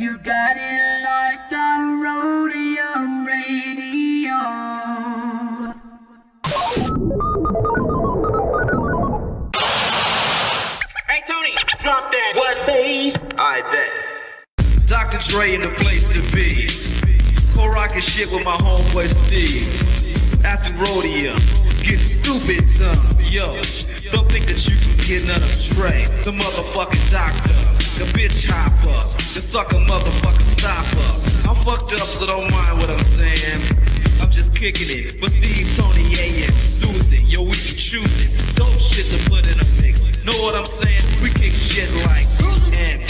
You got it locked on Roadium Radio. Hey Tony, drop that. What, please? I bet. Dr. Dre in the place to be. Co-rockin' shit with my homeboy Steve. After Roadium, get stupid son. Yo, don't think that you can get none of Dre. The motherfucking doctor, the bitch hopper, the sucker motherfucking stopper. I'm fucked up, so don't mind what I'm saying. I'm just kicking it, but Steve, Tony, A.A, Susan, yo, we be choosing dope shit to put in a mix. Know what I'm saying? We kick shit like and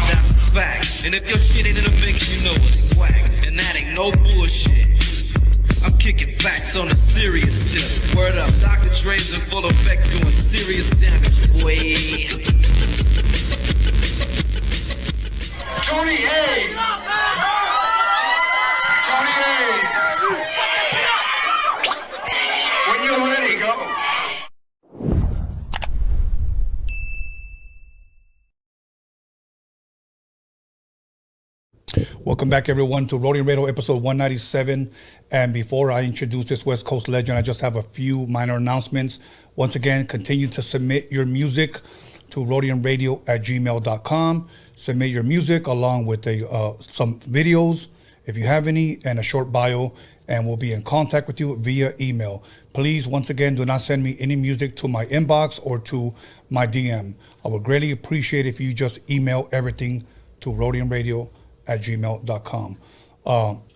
that's a fact. And if your shit ain't in a mix, you know it's whack. And that ain't no bullshit. I'm kicking facts on a serious tip. Word up, Dr. Dre's in full effect doing serious damage, boy. Tony A. Tony A. When you're ready, go. Welcome back, everyone, to Roadium Radio episode 197. And before I introduce this West Coast legend, I just have a few minor announcements. Once again, continue to submit your music to roadiumradio@gmail.com. Submit your music along with some videos, if you have any, and a short bio, and we'll be in contact with you via email. Please, once again, do not send me any music to my inbox or to my DM. I would greatly appreciate if you just email everything to roadiumradio@gmail.com.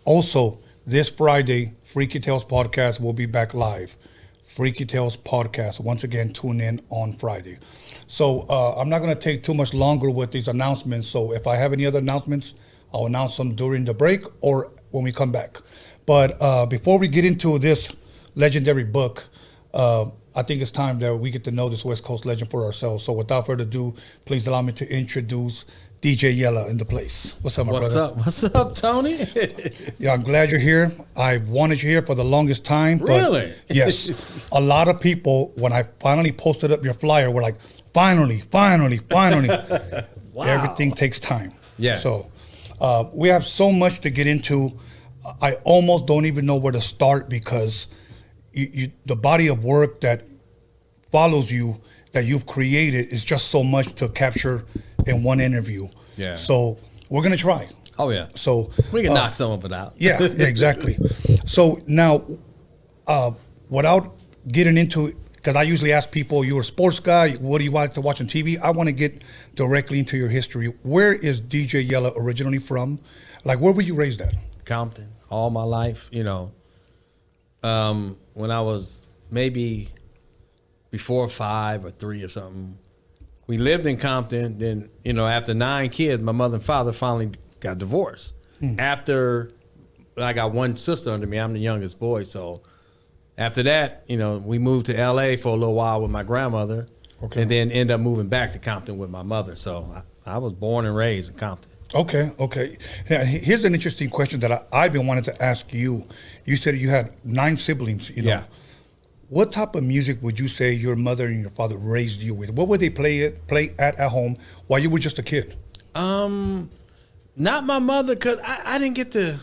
Also, this Friday, Freaky Tales Podcast will be back live. Freaky Tales Podcast. Once again, tune in on Friday. So I'm not going to take too much longer with these announcements. So if I have any other announcements, I'll announce them during the break or when we come back. But before we get into this legendary book, I think it's time that we get to know this West Coast legend for ourselves. So without further ado, please allow me to introduce DJ Yella in the place. What's up, my brother? What's up, Tony? Yeah, I'm glad you're here. I wanted you here for the longest time. Really? But yes. A lot of people, when I finally posted up your flyer, were like, finally. Wow. Everything takes time. Yeah. So we have so much to get into. I almost don't even know where to start because the body of work that follows you, that you've created, is just so much to capture in one interview. Yeah. So we're gonna try. Oh yeah. So we can knock some of it out. Yeah, exactly. So now, without getting into, because I usually ask people, you're a sports guy, what do you like to watch on TV? I want to get directly into your history. Where is DJ Yella originally from? Like, where were you raised at? Compton, all my life. You know, when I was maybe before 5 or 3 or something. We lived in Compton. Then, you know, after 9 kids, my mother and father finally got divorced. After I got one sister under me, I'm the youngest boy. So after that, you know, we moved to L.A. for a little while with my grandmother, and then ended up moving back to Compton with my mother. So I was born and raised in Compton. Okay. Now, here's an interesting question that I've been wanting to ask you. You said you had 9 siblings, you know. Yeah. What type of music would you say your mother and your father raised you with? What would they play at home while you were just a kid? Not my mother, because I didn't get to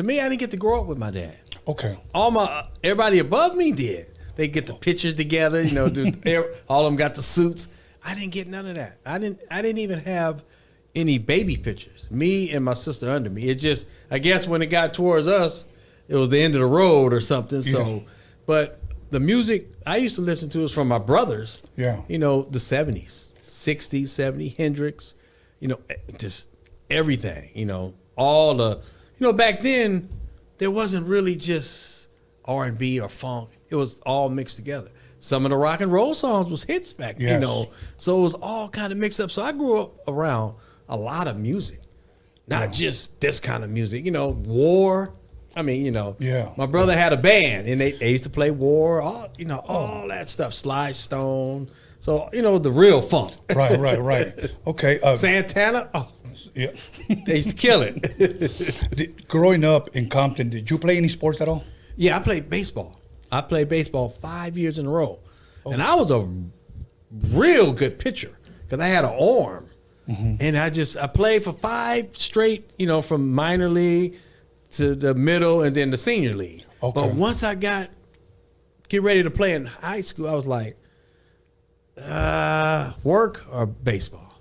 me, I didn't get to grow up with my dad. Okay. Everybody above me did. They get the pictures together, you know, all of them got the suits. I didn't get none of that. I didn't even have any baby pictures. Me and my sister under me. It just, I guess when it got towards us, it was the end of the road or something. So, yeah. But the music I used to listen to was from my brothers. Yeah. You know, the 70s, 60s, 70s, Hendrix, you know, just everything, you know, all the, you know, back then there wasn't really just R&B or funk. It was all mixed together. Some of the rock and roll songs was hits back, you know, so it was all kind of mixed up. So I grew up around a lot of music, not just this kind of music, you know, War. I mean, you know, my brother had a band and they used to play War, all, you know, all that stuff, Sly Stone. So, you know, the real funk. Right. Okay. Santana. Oh, yeah. They used to kill it. Growing up in Compton, did you play any sports at all? Yeah, I played baseball. I played baseball 5 years in a row. And I was a real good pitcher because I had an arm. And I played for 5 straight, you know, from minor league to the middle and then the senior league. Okay. But once I get ready to play in high school, I was like, work or baseball?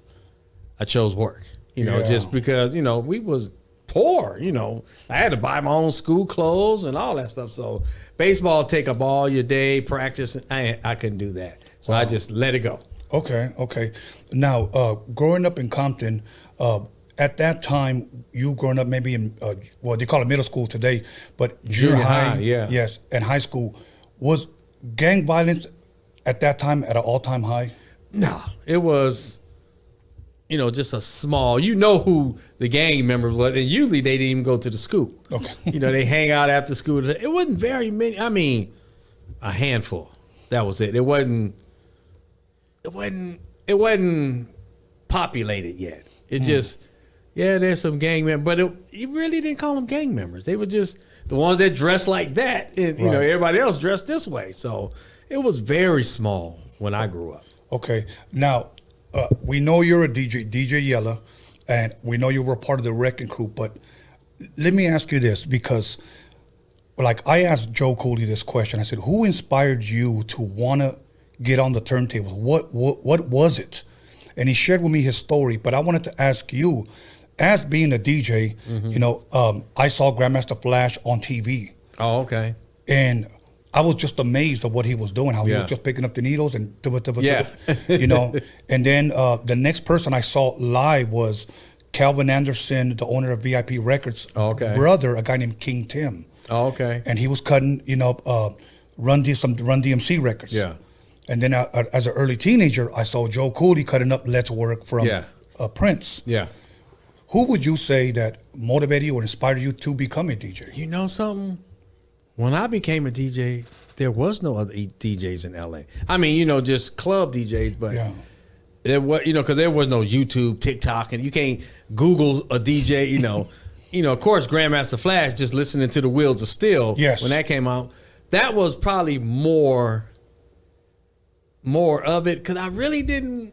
I chose work, you know, just because, you know, we was poor, you know. I had to buy my own school clothes and all that stuff. So baseball take up all your day, practice. I couldn't do that. So I just let it go. Okay. Now, growing up in Compton, at that time, you growing up maybe in, well, they call it middle school today, but junior high, yes, and high school, was gang violence at that time at an all-time high? No, it was, you know, just a small, you know who the gang members were, and usually they didn't even go to the school. Okay. You know, they hang out after school. It wasn't very many, I mean, a handful. That was it. It wasn't populated yet. It just, there's some gang members, but you really didn't call them gang members. They were just the ones that dressed like that, and you know, everybody else dressed this way. So it was very small when I grew up. Okay. Now, we know you're a DJ Yella, and we know you were part of the Wrecking Crew, but let me ask you this, because like I asked Joe Cooley this question. I said, who inspired you to want to get on the turntables? What was it? And he shared with me his story, but I wanted to ask you, as being a DJ, you know, I saw Grandmaster Flash on TV. Oh, okay. And I was just amazed at what he was doing, how he was just picking up the needles and you know. And then the next person I saw live was Calvin Anderson, the owner of VIP Records, brother, a guy named King Tim. Oh, okay. And he was cutting, you know, Run DMC records. Yeah. And then as an early teenager, I saw Joe Cooley cutting up Let's Work from Prince. Yeah. Who would you say that motivated you or inspired you to become a DJ? You know something? When I became a DJ, there was no other DJs in LA. I mean, you know, just club DJs, but there was, you know, because there was no YouTube, TikTok, and you can't Google a DJ. You know, of course, Grandmaster Flash, just listening to the Wheels of Steel. Yes. When that came out, that was probably more of it, because I really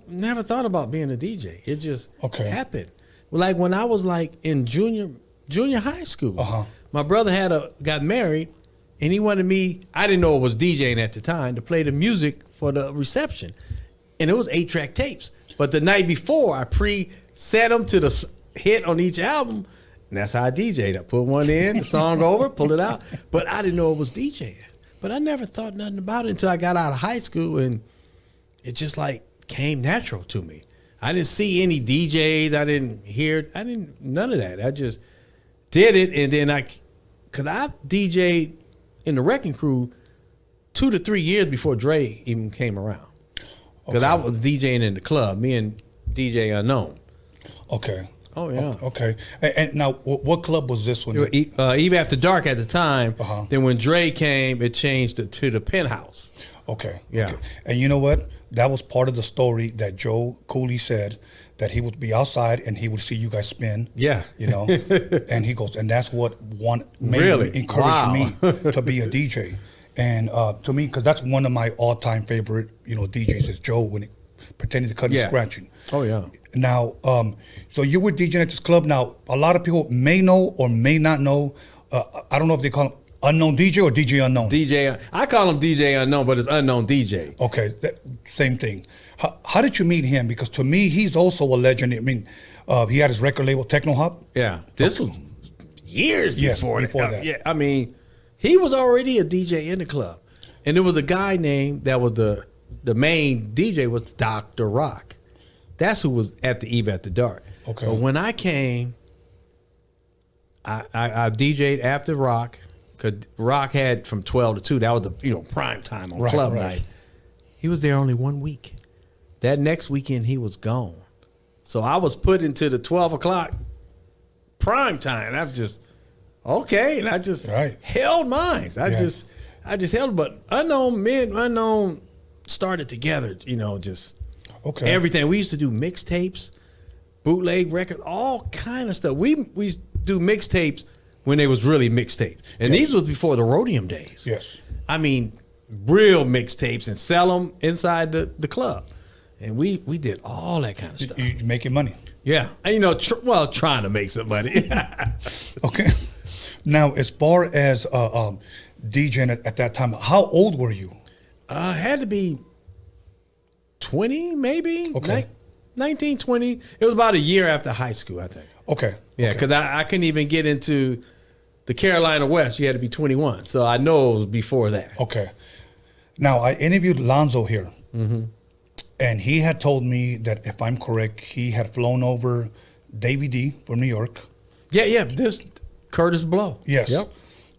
never thought about being a DJ. It just happened. Like when I was like in junior high school, my brother got married, and he wanted me, I didn't know it was DJing at the time, to play the music for the reception. And it was 8-track tapes. But the night before, I pre-set them to the hit on each album, and that's how I DJ'd. I put one in, the song over, pull it out. But I didn't know it was DJing. But I never thought nothing about it until I got out of high school, and it just like came natural to me. I didn't see any DJs. I didn't hear. None of that. I just did it, and then because I DJ'd in the Wrecking Crew 2 to 3 years before Dre even came around. Because I was DJing in the club, me and DJ Unknown. Okay. Oh yeah. Okay. And now, what club was this one? Eve After Dark at the time. Then when Dre came, it changed to the Penthouse. Okay. Yeah. Okay. And you know what? That was part of the story that Joe Cooley said, that he would be outside and he would see you guys spin. Yeah. You know, and he goes, and that's what encouraged me to be a DJ. And to me, because that's one of my all-time favorite, you know, DJs is Joe, when he pretended to cut and scratching. Oh yeah. Now, so you were DJing at this club. Now, a lot of people may know or may not know. I don't know if they call him Unknown DJ or DJ Unknown. I call him DJ Unknown, but it's Unknown DJ. Okay, same thing. How did you meet him? Because to me, he's also a legend. I mean, he had his record label, Techno Hop. Yeah, this was years before that. Yeah, I mean, he was already a DJ in the club, and there was a guy named that was the main DJ was Dr. Rock. That's who was at the Eve After Dark. Okay. But when I came, I DJ'd after Rock, because Rock had from 12 to 2. That was the prime time on club night. He was there only 1 week. That next weekend, he was gone. So I was put into the 12 o'clock prime time. I've just, and I just held mine. I just held, but Unknown started together, just everything. We used to do mixtapes, bootleg records, all kind of stuff. We do mixtapes when they was really mixtapes. And these was before the Roadium days. Yes. I mean, real mixtapes, and sell them inside the club. And we did all that kind of stuff. You making money. Yeah. And, you know, trying to make some money. Okay. Now, as far as DJing at that time, how old were you? Had to be 20, maybe. Okay. 19, 20. It was about a year after high school, I think. Okay. Yeah, because I couldn't even get into the Carolina West. You had to be 21. So I know it was before that. Okay. Now, I interviewed Lonzo here. Mm-hmm. And he had told me that, if I'm correct, he had flown over Davey D from New York. Yeah. This Curtis Blow. Yes. Yep.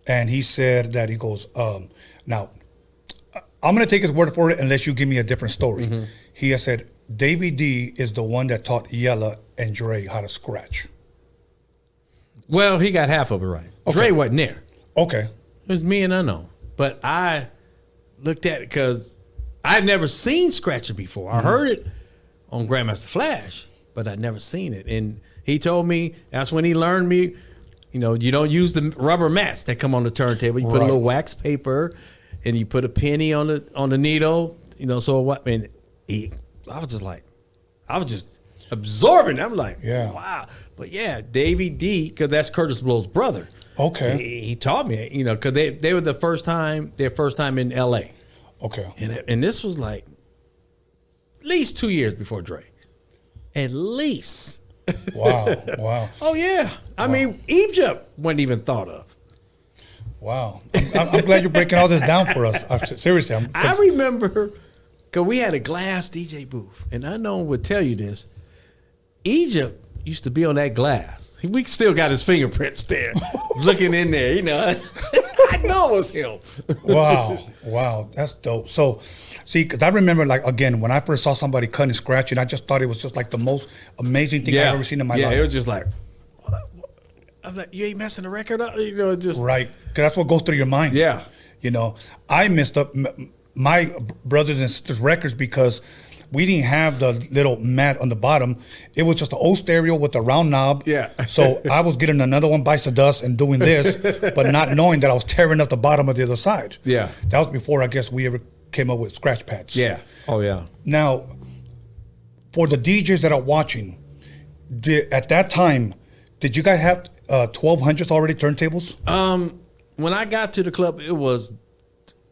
And he said that, he goes, now, I'm going to take his word for it unless you give me a different story. Mm-hmm. He has said, Davey D is the one that taught Yella and Dre how to scratch. Well, he got half of it right. Okay. Dre wasn't there. Okay. It was me and Unknown. But I looked at it because I'd never seen scratching before. I heard it on Grandmaster Flash, but I'd never seen it. And he told me, that's when he learned me, you know, you don't use the rubber mats that come on the turntable. You put a little wax paper and you put a penny on the needle, you know, so what, I mean, I was just absorbing. I'm like, yeah, wow. But yeah, Davey D, because that's Curtis Blow's brother. Okay. He taught me, you know, because they were their first time in L.A. Okay. And this was like at least 2 years before Dre. At least. Wow. Wow. Oh, yeah. I mean, Egypt wasn't even thought of. Wow. I'm glad you're breaking all this down for us. Seriously. I remember, because we had a glass DJ booth, and Unknown would tell you this. Egypt used to be on that glass. We still got his fingerprints there, looking in there, you know. I know it was him. Wow. That's dope. So, see, because I remember, like, again, when I first saw somebody cutting and scratching, I just thought it was just like the most amazing thing I've ever seen in my life. Yeah, it was just like, I'm like, you ain't messing the record up? You know, just. Right. Because that's what goes through your mind. Yeah. You know, I messed up my brothers and sisters' records because we didn't have the little mat on the bottom. It was just an old stereo with a round knob. Yeah. So I was getting another one, bites of dust, and doing this, but not knowing that I was tearing up the bottom of the other side. Yeah. That was before, I guess, we ever came up with scratch pads. Yeah. Oh, yeah. Now, for the DJs that are watching, at that time, did you guys have 1200s already, turntables? When I got to the club, it was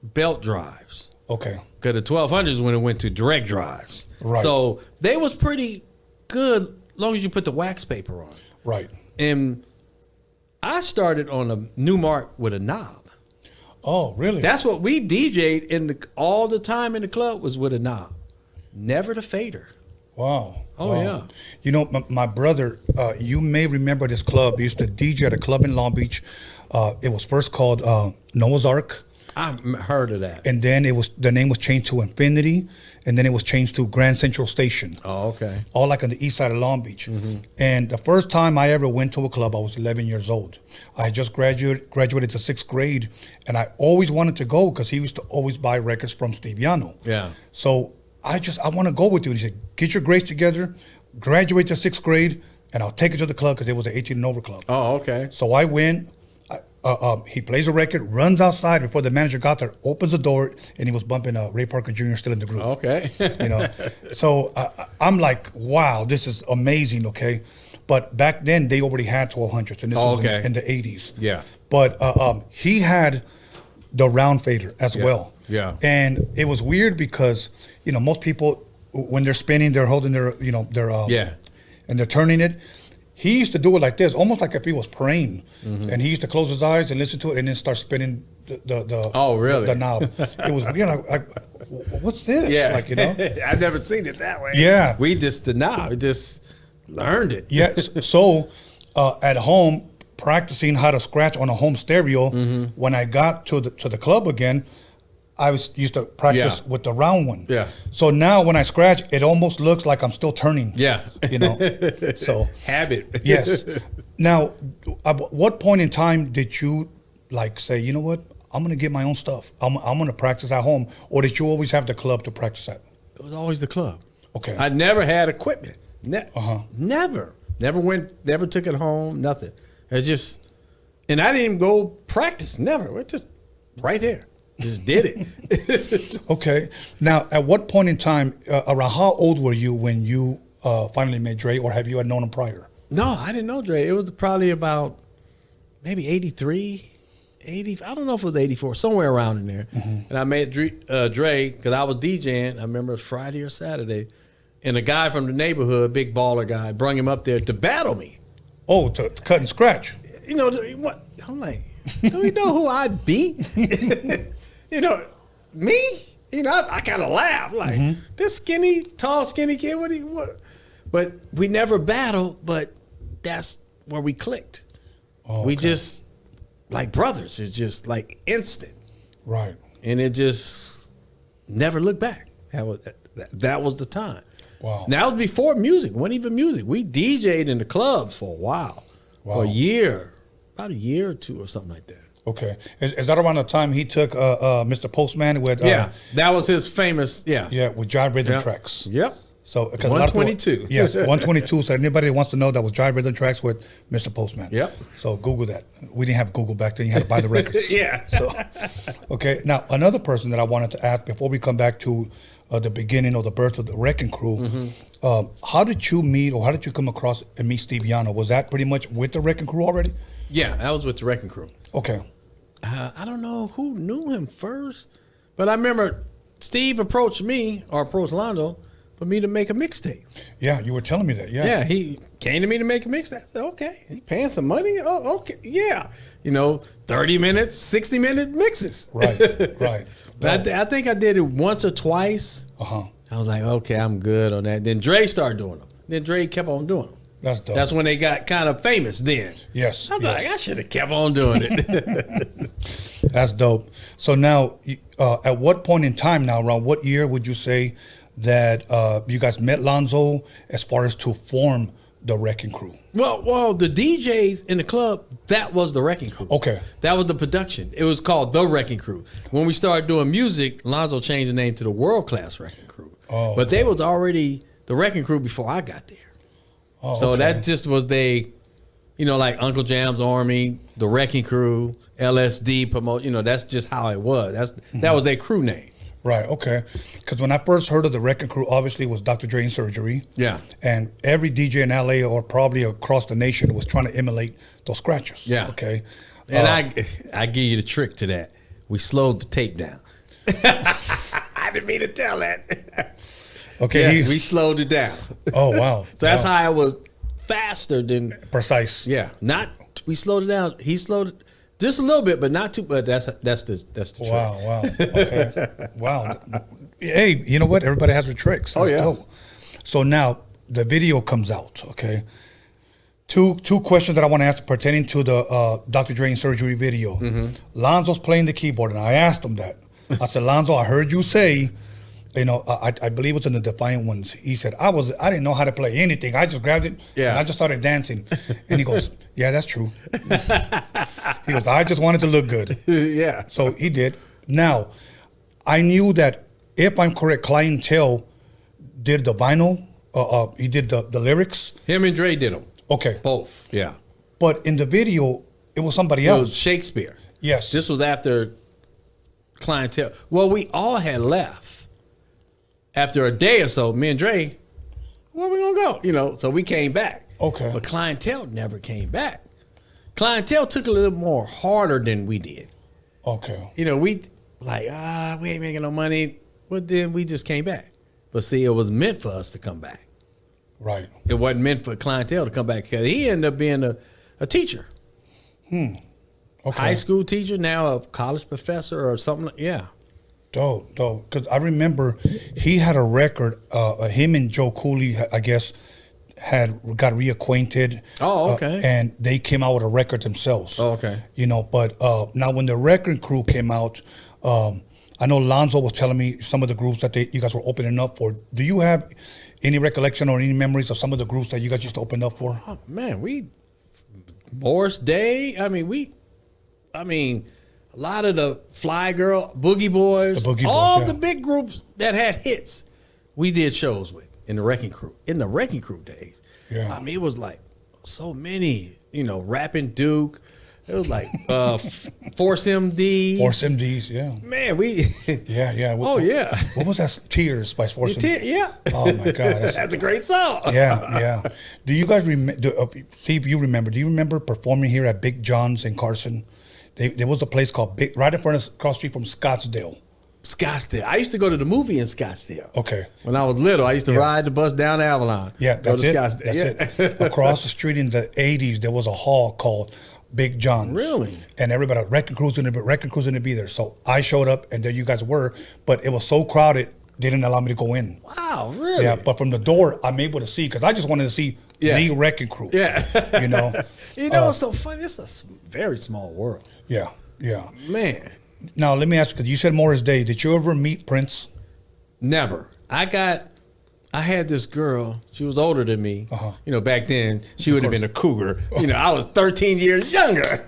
belt drives. Okay. Because the 1200s when it went to direct drives. Right. So they was pretty good as long as you put the wax paper on. Right. And I started on a Newmark with a knob. Oh, really? That's what we DJ'd all the time in the club was with a knob. Never the fader. Wow. Oh, wow. yeah. You know, my brother, you may remember this club. He used to DJ at a club in Long Beach. It was first called Noah's Ark. I've heard of that. And then the name was changed to Infinity, and then it was changed to Grand Central Station. Oh, okay. All like on the east side of Long Beach. Mm-hmm. And the first time I ever went to a club, I was 11 years old. I had just graduated to 6th grade, and I always wanted to go because he used to always buy records from Steve Yano. Yeah. So I want to go with you. And he said, get your grades together, graduate to 6th grade, and I'll take you to the club because it was an 18 and over club. Oh, okay. So I went. He plays a record, runs outside before the manager got there, opens the door, and he was bumping Ray Parker Jr. Still in the Groove. Okay. You know, so I'm like, wow, this is amazing. Okay, but back then they already had 1200s, and this was in the 80s. Yeah. But he had the round fader as well. Yeah. And it was weird because most people when they're spinning, they're holding their and they're turning it. He used to do it like this, almost like if he was praying. Mm-hmm. And he used to close his eyes and listen to it and then start spinning the knob. It was weird. Like, what's this? Yeah. Like, I've never seen it that way. Yeah. We just the knob. We just learned it. Yes. So at home, practicing how to scratch on a home stereo, when I got to the club again, I used to practice with the round one. Yeah. So now when I scratch, it almost looks like I'm still turning. Yeah. So habit. Yes. Now, at what point in time did you say, you know what, I'm going to get my own stuff. I'm going to practice at home, or did you always have the club to practice at? It was always the club. Okay. I never had equipment. Never. Never took it home. Nothing. And I didn't even go practice. Never. It just right there. Just did it. Okay. Now, at what point in time, around how old were you when you finally met Dre, or have you had known him prior? No, I didn't know Dre. It was probably about maybe 83, 80. I don't know if it was 84, somewhere around in there. Mm-hmm. And I met Dre because I was DJing. I remember it was Friday or Saturday. And a guy from the neighborhood, big baller guy, brought him up there to battle me. Oh, to cut and scratch. You know, what? I'm like, do you know who I beat? You know, me? You know, I kind of laugh. Like, this tall, skinny kid, what? But we never battled, but that's where we clicked. Oh, we just, like brothers, it's just like instant. Right. And it just never looked back. That was the time. Wow. Now it was before music. It wasn't even music. We DJ'd in the clubs for a while. Wow. For a year. About a year or two or something like that. Okay. Is that around the time he took Mr. Postman with... yeah. That was his famous, Yeah, with Jive Rhythm Tracks. Yep. So 122. Yes, 122. So anybody that wants to know, that was Jive Rhythm Tracks with Mr. Postman. Yep. So Google that. We didn't have Google back then. You had to buy the records. Yeah. So, okay. Now, another person that I wanted to ask before we come back to the beginning or the birth of the Wrecking Crew, how did you meet, or how did you come across and meet Steve Yano? Was that pretty much with the Wrecking Crew already? Yeah, that was with the Wrecking Crew. Okay. I don't know who knew him first, but I remember Steve approached me, or approached Londo, for me to make a mixtape. Yeah, you were telling me that. Yeah. Yeah, he came to me to make a mixtape. I said, okay, he paying some money. Oh, okay, yeah. You know, 30 minutes, 60-minute mixes. Right, right. But I think I did it once or twice. I was like, okay, I'm good on that. Then Dre started doing them. Then Dre kept on doing them. That's dope. That's when they got kind of famous then. Yes. I'm like, I should have kept on doing it. That's dope. So now, at what point in time now, around what year would you say that you guys met Lonzo as far as to form the Wrecking Crew? Well, the DJs in the club, that was the Wrecking Crew. Okay. That was the production. It was called the Wrecking Crew. When we started doing music, Lonzo changed the name to the World Class Wrecking Crew. Oh, but they was already the Wrecking Crew before I got there. Oh, so okay. that just was like Uncle Jam's Army, the Wrecking Crew, LSD promote. You know, that's just how it was. That was their crew name. Right, okay. Because when I first heard of the Wrecking Crew, obviously it was Dr. Dre and Surgery. Yeah. And every DJ in LA or probably across the nation was trying to emulate those scratches. Yeah. Okay. And I give you the trick to that. We slowed the tape down. I didn't mean to tell that. Okay. Yes, we slowed it down. Oh, wow. So that's how I was faster than... Precise. Yeah. We slowed it down. He slowed it just a little bit, but not too. But that's the trick. Wow. Okay. Wow. Hey, you know what? Everybody has their tricks. That's dope. So now the video comes out. Okay. Two questions that I want to ask pertaining to the Dr. Dre and Surgery video. Lonzo's playing the keyboard, and I asked him that. I said, Lonzo, I heard you say, you know, I believe it was in the Defiant Ones. He said, I didn't know how to play anything. I just grabbed it and I just started dancing. And he goes, yeah, that's true. He goes, I just wanted to look good. Yeah. So he did. Now, I knew that, if I'm correct, Clientele did the vinyl. He did the lyrics. Him and Dre did them. Okay. Both. Yeah. But in the video, it was somebody else. It was Shakespeare. Yes. This was after Clientele. Well, we all had left. After a day or so, me and Dre, where we gonna go? You know, so we came back. Okay. But Clientele never came back. Clientele took a little more harder than we did. Okay. You know, we ain't making no money. But then we just came back. But see, it was meant for us to come back. Right. It wasn't meant for Clientele to come back because he ended up being a teacher. Okay. High school teacher, now a college professor or something. Yeah. Dope. Because I remember he had a record. Him and Joe Cooley, I guess, got reacquainted. Oh, okay. And they came out with a record themselves. Oh, okay. You know, but now when the Wrecking Crew came out, I know Lonzo was telling me some of the groups that you guys were opening up for. Do you have any recollection or any memories of some of the groups that you guys used to open up for? Oh, man, Morris Day. I mean, a lot of the Fly Girl, Boogie Boys, the big groups that had hits, we did shows with in the Wrecking Crew. In the Wrecking Crew days, yeah. I mean, it was like so many, you know, Rapping Duke, It was like Force MDs. Force MDs, yeah. Man, we. Yeah. Oh, yeah. What was that? Tears by Force MDs. Yeah. Oh my God, That's a great song. Yeah. Do you guys remember? See if you remember. Do you remember performing here at Big John's in Carson? There was a place called Big, right in front of across the street from Scottsdale. Scottsdale. I used to go to the movie in Scottsdale. Okay. When I was little, I used to ride the bus down to Avalon. Yeah, go that's to it. Scottsdale. That's it. Across the street in the 80s, there was a hall called Big John's. Really? And everybody, Wrecking Crew's going to be there. So I showed up, and there you guys were, but it was so crowded, they didn't allow me to go in. Wow, really? Yeah, but from the door, I'm able to see, because I just wanted to see the Wrecking Crew. Yeah. You know? It's so funny. It's a very small world. Yeah. Man. Now, let me ask you, because you said Morris Day. Did you ever meet Prince? Never. I had this girl. She was older than me. Back then, she would have been a cougar. I was 13 years younger.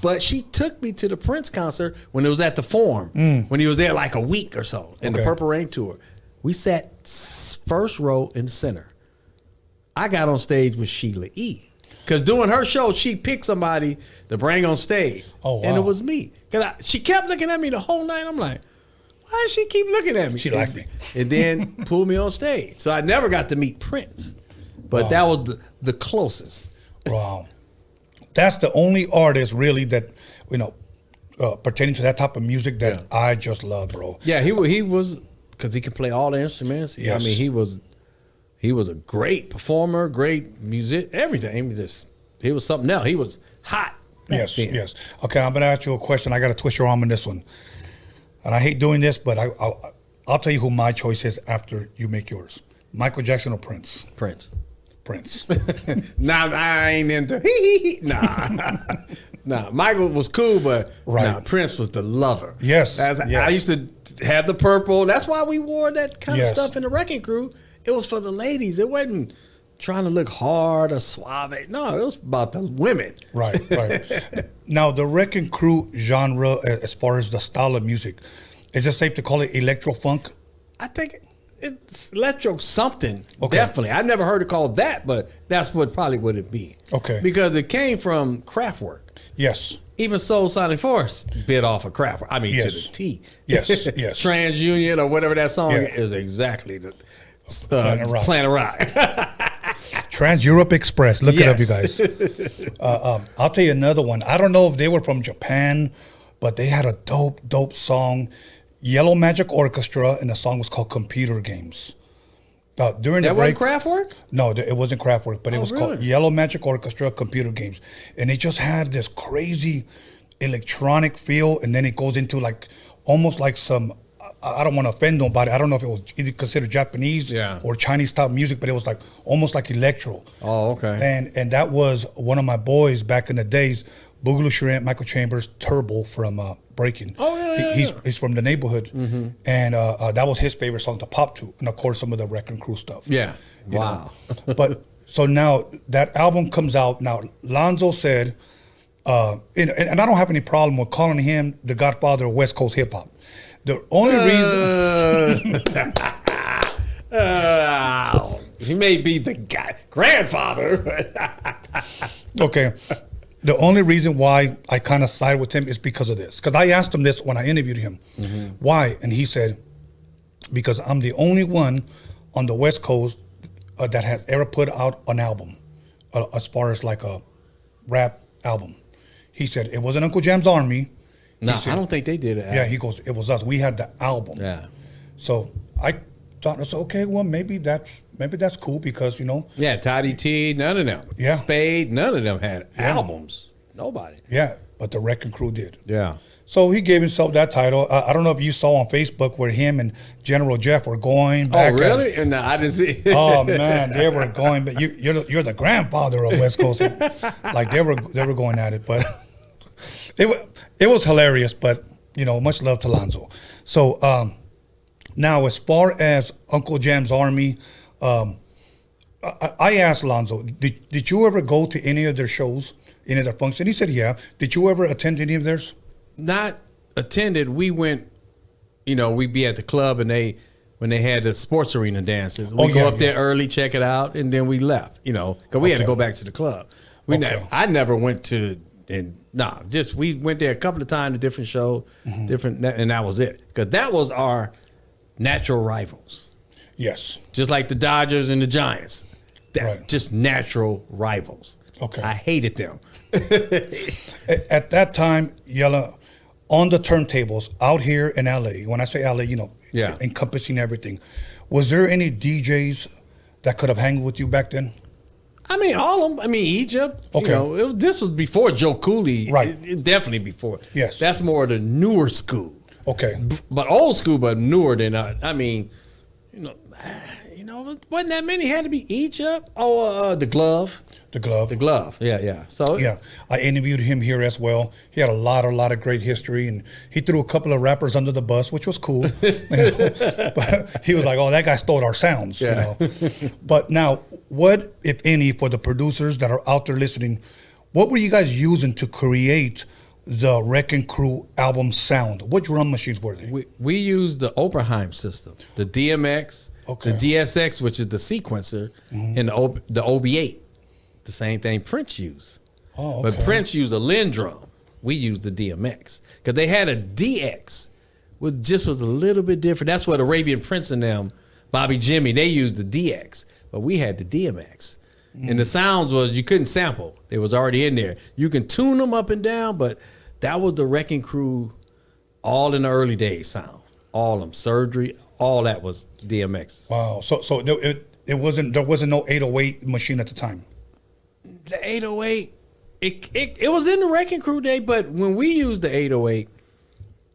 But she took me to the Prince concert when it was at the Forum, when he was there like a week or so, in the Purple Rain tour. We sat first row in the center. I got on stage with Sheila E. Because doing her show, she picked somebody to bring on stage. Oh, wow. And it was me. She kept looking at me the whole night. I'm like, why does she keep looking at me? She liked me. And then pulled me on stage. So I never got to meet Prince. But that was the closest. Wow. That's the only artist really that, pertaining to that type of music that I just love, bro. Yeah, he was, because he could play all the instruments. Yes. I mean, he was a great performer, great music, everything. He was something else. He was hot. Yes. Okay, I'm going to ask you a question. I got to twist your arm on this one. And I hate doing this, but I'll tell you who my choice is after you make yours. Michael Jackson or Prince? Prince. Nah, I ain't into Nah, Michael was cool, but Prince was the lover. Yes. I used to have the purple. That's why we wore that kind of stuff in the Wrecking Crew. It was for the ladies. It wasn't trying to look hard or suave. No, it was about the women. Right. Now, the Wrecking Crew genre, as far as the style of music, is it safe to call it electro funk? I think it's electro something. Okay. Definitely. I never heard it called that, but that's what probably would it be. Okay. Because it came from Kraftwerk. Yes. Even Soul Sonic Force bit off of Kraftwerk. I mean, to the T. Yes. TransUnion or whatever that song is exactly the Planet Rock. Trans Europe Express. Look it up, you guys. I'll tell you another one. I don't know if they were from Japan, but they had a dope song. Yellow Magic Orchestra, and the song was called Computer Games. During the break, wasn't Kraftwerk? No, it wasn't Kraftwerk, but it was called Yellow Magic Orchestra, Computer Games. And it just had this crazy electronic feel, and then it goes into almost like some, I don't want to offend nobody. I don't know if it was either considered Japanese or Chinese style music, but it was almost like electro. Oh, okay. And that was one of my boys back in the days, Boogaloo Shrimp, Michael Chambers, Turbo from Breaking. Oh, yeah. He's from the neighborhood. Mm-hmm. And that was his favorite song to pop to. And, of course, some of the Wrecking Crew stuff. Yeah. Wow. But so now that album comes out. Now, Lonzo said, and I don't have any problem with calling him the godfather of West Coast hip hop. The only reason... he may be the grandfather. Okay. The only reason why I kind of side with him is because of this. Because I asked him this when I interviewed him. Mm-hmm. Why? And he said, because I'm the only one on the West Coast that has ever put out an album as far as like a rap album. He said, it wasn't Uncle Jam's Army. No, I don't think they did it. Yeah, he goes, it was us. We had the album. Yeah. So I thought, it's okay, well, maybe that's cool because, Yeah, Toddy T, none of them. Yeah. Spade, none of them had albums. Nobody. Yeah, but the Wrecking Crew did. Yeah. So he gave himself that title. I don't know if you saw on Facebook where him and General Jeff were going back. Oh, really? No, I didn't see it. Oh, man, they were going. But you're the grandfather of West Coast. Like they were going at it. But it was hilarious. But, much love to Lonzo. So now as far as Uncle Jam's Army, I asked Lonzo, did you ever go to any of their shows, any of their functions? He said, yeah. Did you ever attend any of theirs? Not attended. We went, we'd be at the club and when they had the sports arena dances, we go up there early, check it out, and then we left, because we had to go back to the club. I never went to just we went there a couple of times to different shows, and that was it. Because that was our natural rivals. Yes. Just like the Dodgers and the Giants. Right. Just natural rivals. Okay. I hated them. At that time, Yella, on the turntables out here in LA, when I say LA, encompassing everything, was there any DJs that could have hanged with you back then? I mean, all of them. I mean, Egypt. Okay. This was before Joe Cooley. Right. Definitely before. Yes. That's more the newer school. Okay. But old school, but newer than I mean, wasn't that many. Had to be Egypt. Oh, the Glove. The Glove. The Glove. Yeah. So yeah, I interviewed him here as well. He had a lot of great history, and he threw a couple of rappers under the bus, which was cool. But he was like, "Oh, that guy stole our sounds," But now, what, if any, for the producers that are out there listening, what were you guys using to create the Wrecking Crew album sound? What drum machines were they? We used the Oberheim system, the DMX, Okay. the DSX, which is the sequencer, and the OB8. The same thing Prince used. Oh, okay. But Prince used a Lin drum. We used the DMX. Because they had a DX, which just was a little bit different. That's what Arabian Prince and them, Bobby Jimmy, they used the DX. But we had the DMX. And the sounds was, you couldn't sample. It was already in there. You can tune them up and down, but that was the Wrecking Crew all in the early days sound. All of them. Surgery, all that was DMX. Wow. So there wasn't no 808 machine at the time. The 808, it was in the Wrecking Crew day, but when we used the 808,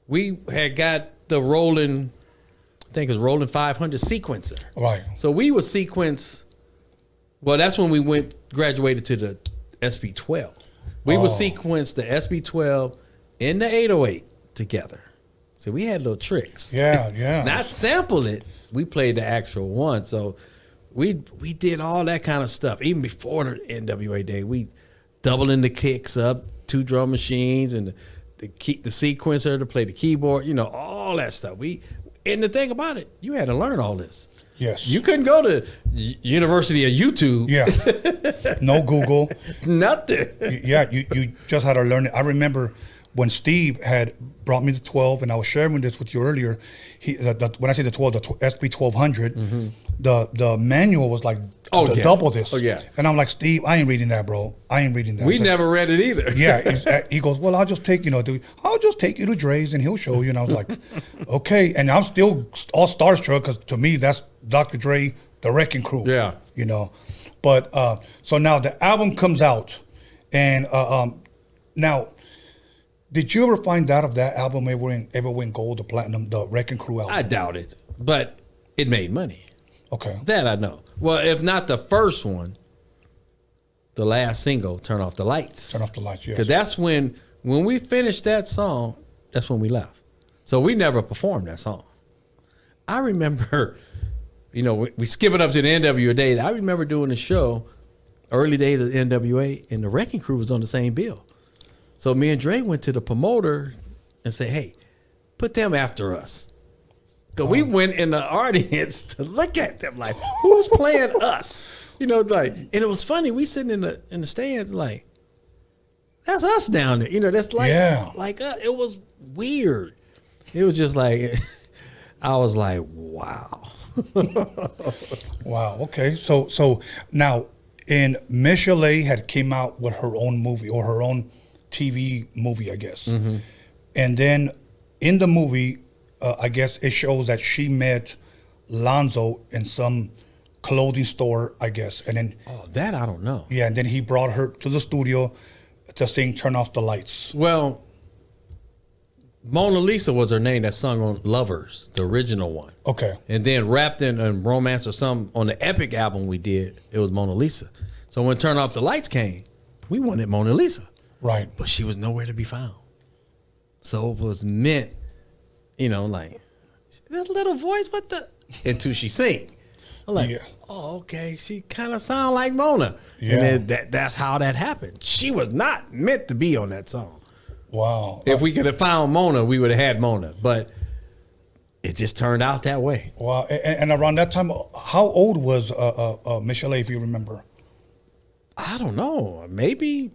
we had got the rolling, I think it was rolling 500 sequencer. Right. So we would sequence, well, that's when we graduated to the SB12. We would sequence the SB12 and the 808 together. So we had little tricks. Yeah. Not sample it, we played the actual one. So we did all that kind of stuff. Even before the NWA day, we doubling the kicks up, 2 drum machines, and the sequencer to play the keyboard, all that stuff. And the thing about it, you had to learn all this. Yes. You couldn't go to University of YouTube. Yeah. No Google. Nothing. Yeah, you just had to learn it. I remember when Steve had brought me the 12, and I was sharing this with you earlier, when I say the 12, the SB 1200, the manual was like double this. Oh, yeah. And I'm like, Steve, I ain't reading that, bro. I ain't reading that. We never read it either. Yeah. He goes, well, I'll just take you to Dre's and he'll show you. And I was like, okay. And I'm still all starstruck because to me, that's Dr. Dre, the Wrecking Crew. Yeah. But so now the album comes out, and now, did you ever find out if that album ever went gold or platinum, the Wrecking Crew album? I doubt it, but it made money. Okay. That I know. Well, if not the first one, the last single, Turn Off the Lights. Turn Off the Lights, yes. Because that's when we finished that song, that's when we left. So we never performed that song. I remember, we skipping up to the NWA days. I remember doing a show, early days of the NWA, and the Wrecking Crew was on the same bill. So me and Dre went to the promoter and said, hey, put them after us. Because we went in the audience to look at them like, who's playing us? And it was funny. We sitting in the stands like, that's us down there. That's like, it was weird. It was just like, I was like, wow. Wow. Okay. So now, Michelle A had came out with her own movie or her own TV movie, I guess. Mm-hmm. And then in the movie, I guess it shows that she met Lonzo in some clothing store, I guess. And then that I don't know. Yeah, and then he brought her to the studio to sing Turn Off the Lights. Well, Mona Lisa was her name that sung on Lovers, the original one. Okay. And then rapped in Romance or something on the Epic album we did, it was Mona Lisa. So when Turn Off the Lights came, we wanted Mona Lisa. Right. But she was nowhere to be found. So it was meant, like, this little voice, until she sing. I'm like, oh, okay, she kind of sound like Mona. Yeah. And then that's how that happened. She was not meant to be on that song. Wow. If we could have found Mona, we would have had Mona. But it just turned out that way. Wow. And around that time, how old was Michelle A, if you remember? I don't know. Maybe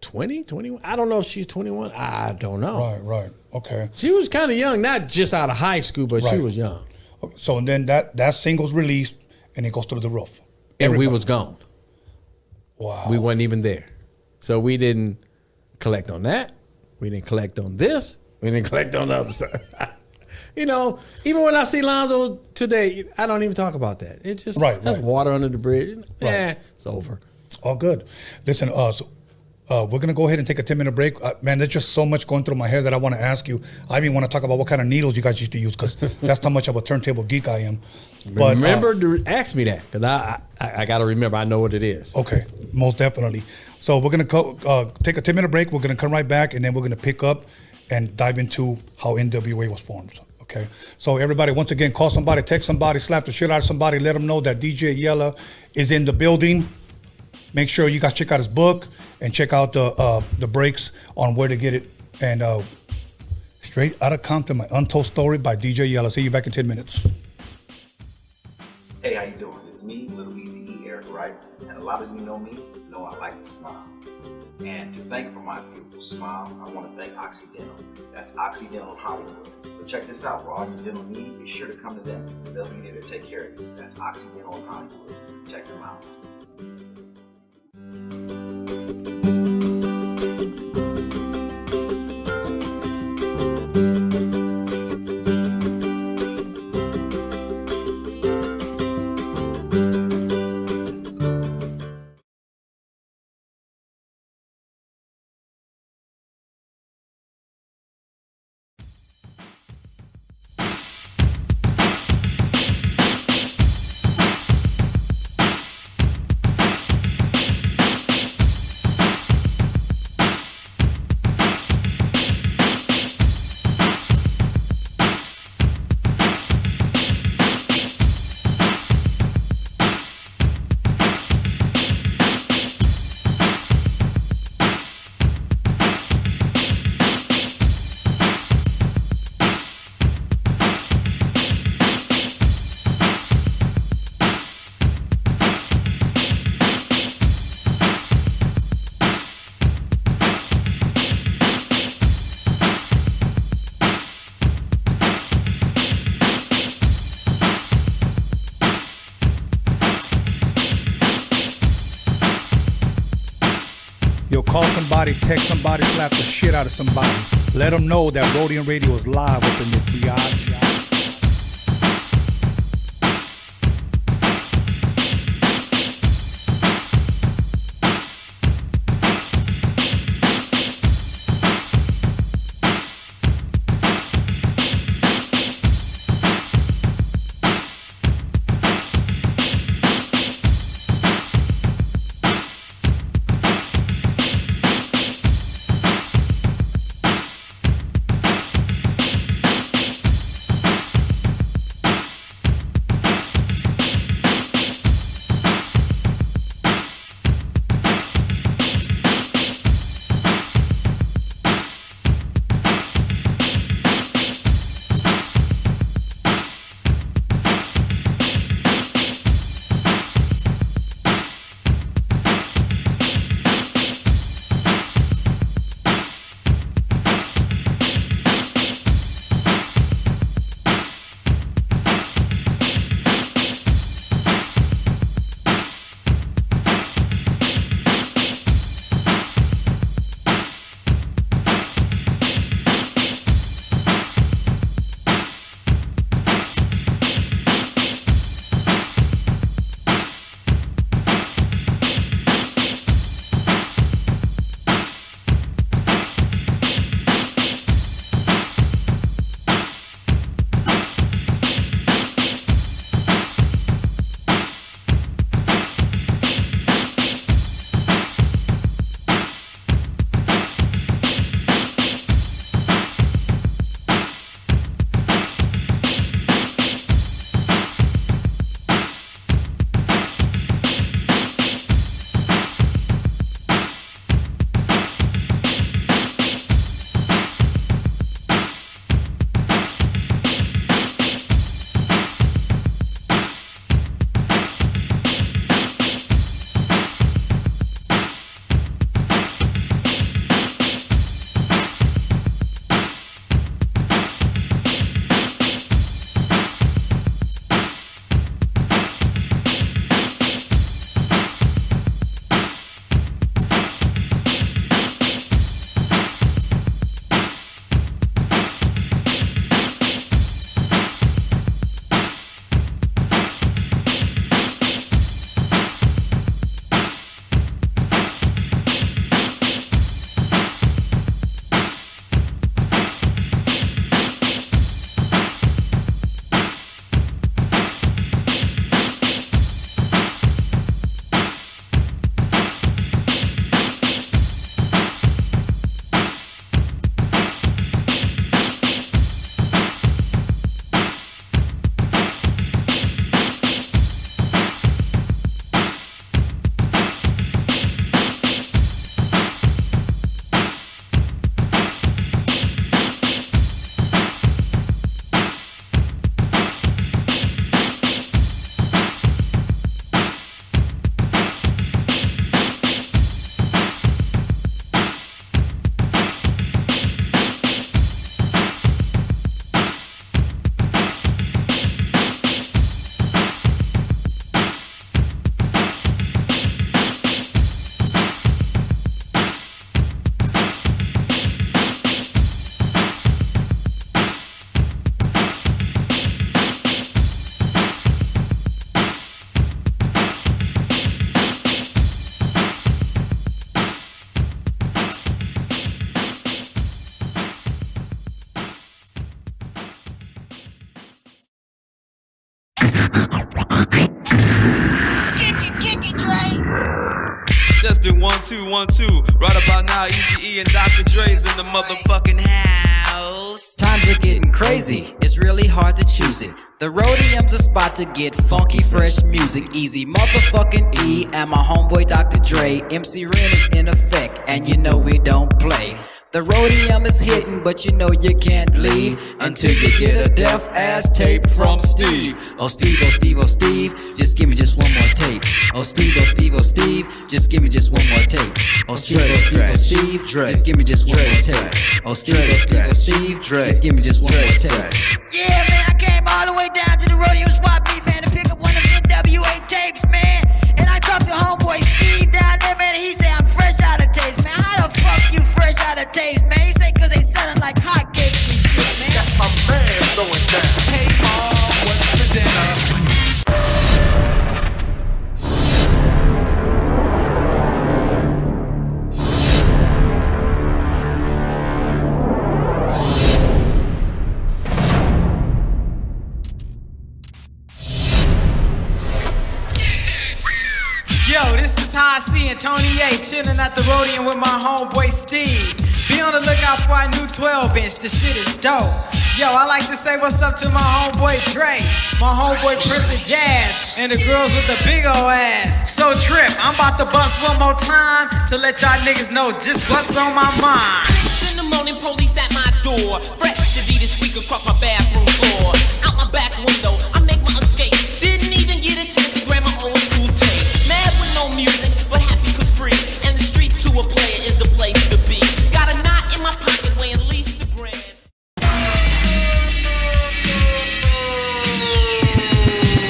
20, 21. I don't know if she's 21. I don't know. Right. Okay. She was kind of young, not just out of high school, but she Right. was young. So and then that single's released and it goes through the roof. And Everybody. we was gone. Wow. We wasn't even there. So we didn't collect on that. We didn't collect on this. We didn't collect on the other stuff. You know, even when I see Lonzo today, I don't even talk about that. It's just that's water under the bridge. Yeah, it's over. All good. Listen, we're going to go ahead and take a 10-minute break. Man, there's just so much going through my head that I want to ask you. I even want to talk about what kind of needles you guys used to use because that's how much of a turntable geek I am. But, remember to ask me that because I got to remember. I know what it is. Okay, most definitely. So we're going to take a 10-minute break. We're going to come right back, and then we're going to pick up and dive into how NWA was formed. Okay, so everybody, once again, call somebody, text somebody, slap the shit out of somebody, let them know that DJ Yella is in the building. Make sure you guys check out his book and check out the breaks on where to get it. And straight out of Compton, my Untold story by DJ Yella. See you back in 10 minutes. Hey, how you doing? It's me, Little Easy E, Eric Wright, and a lot of you know me, know I like to smile. And to thank for my beautiful smile, I want to thank Occidental. That's Occidental Hollywood. So check this out, for all your dental needs, be sure to come to them, because they'll be there to take care of you. That's Occidental Hollywood. Check them out. Call somebody, text somebody, slap the shit out of somebody. Let them know that Roadium Radio is live up in this biatch. Houston, 1 2 1 2. Right about now, Eazy-E and Dr. Dre's in the motherfucking house. Times are getting crazy, it's really hard to choose it. The Roadium's a spot to get funky, fresh music. Easy motherfucking E and my homeboy Dr. Dre. MC Ren is in effect, and you know we don't play. The Roadium is hitting, but you know you can't leave until you get a deaf ass tape from Steve. Oh Steve, oh Steve, oh Steve, just give me just one more tape. Oh Steve, oh Steve, oh Steve, just give me just one more tape. Oh Steve, oh Steve, oh Steve, just give me just one more tape. Oh Steve, oh Steve, oh Steve, just give me just one more tape. Yeah, man, I came all the way down to the Roadium swap meet, man, to pick up one of them NWA tapes, man. And I talked to homeboy Steve down there, man, and he said I'm fresh out of tapes, man. How the fuck you fresh out of tapes, man? He said cause they selling like hotcakes and shit, man. Got my man going down. Hey, Mom, what's for dinner? Yo, this is how I see it, Tony A, chilling at the Roadium with my homeboy Steve. Be on the lookout for our new 12-inch, the shit is dope. Yo, I like to say what's up to my homeboy Dre, my homeboy Prince of Jazz, and the girls with the big ol' ass. So Trip, I'm about to bust one more time to let y'all niggas know just what's on my mind. In the morning, police at my door. Fresh Adidas squeak across my bathroom floor. Out my back window, I make my escape. Didn't even get a chance to grab my old school tape. Mad with no music, but happy cause free. And the street to a player is the place to be. Got a knot in my pocket weighing at least a grand.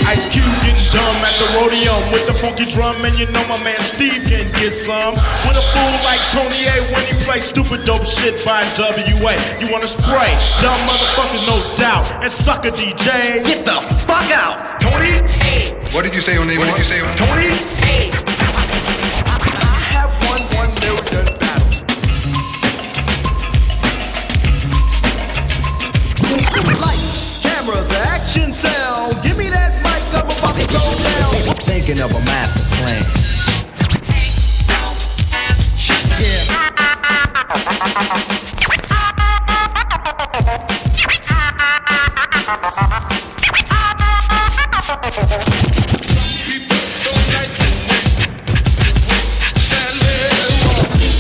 Ice Cube getting dumb at the Roadium with the funky drum, and you know my man Steve can get some. With a fool like Tony A when he plays stupid dope shit by WA. You wanna spray? Dumb motherfuckers, no doubt. And sucker DJ. Get the fuck out! Tony A. What did you say your name? What did you say? Tony A. I have won 1 million battles. Lights, cameras, action, sound. Give me that mic, I'm about to go down. Thinking of a master plan.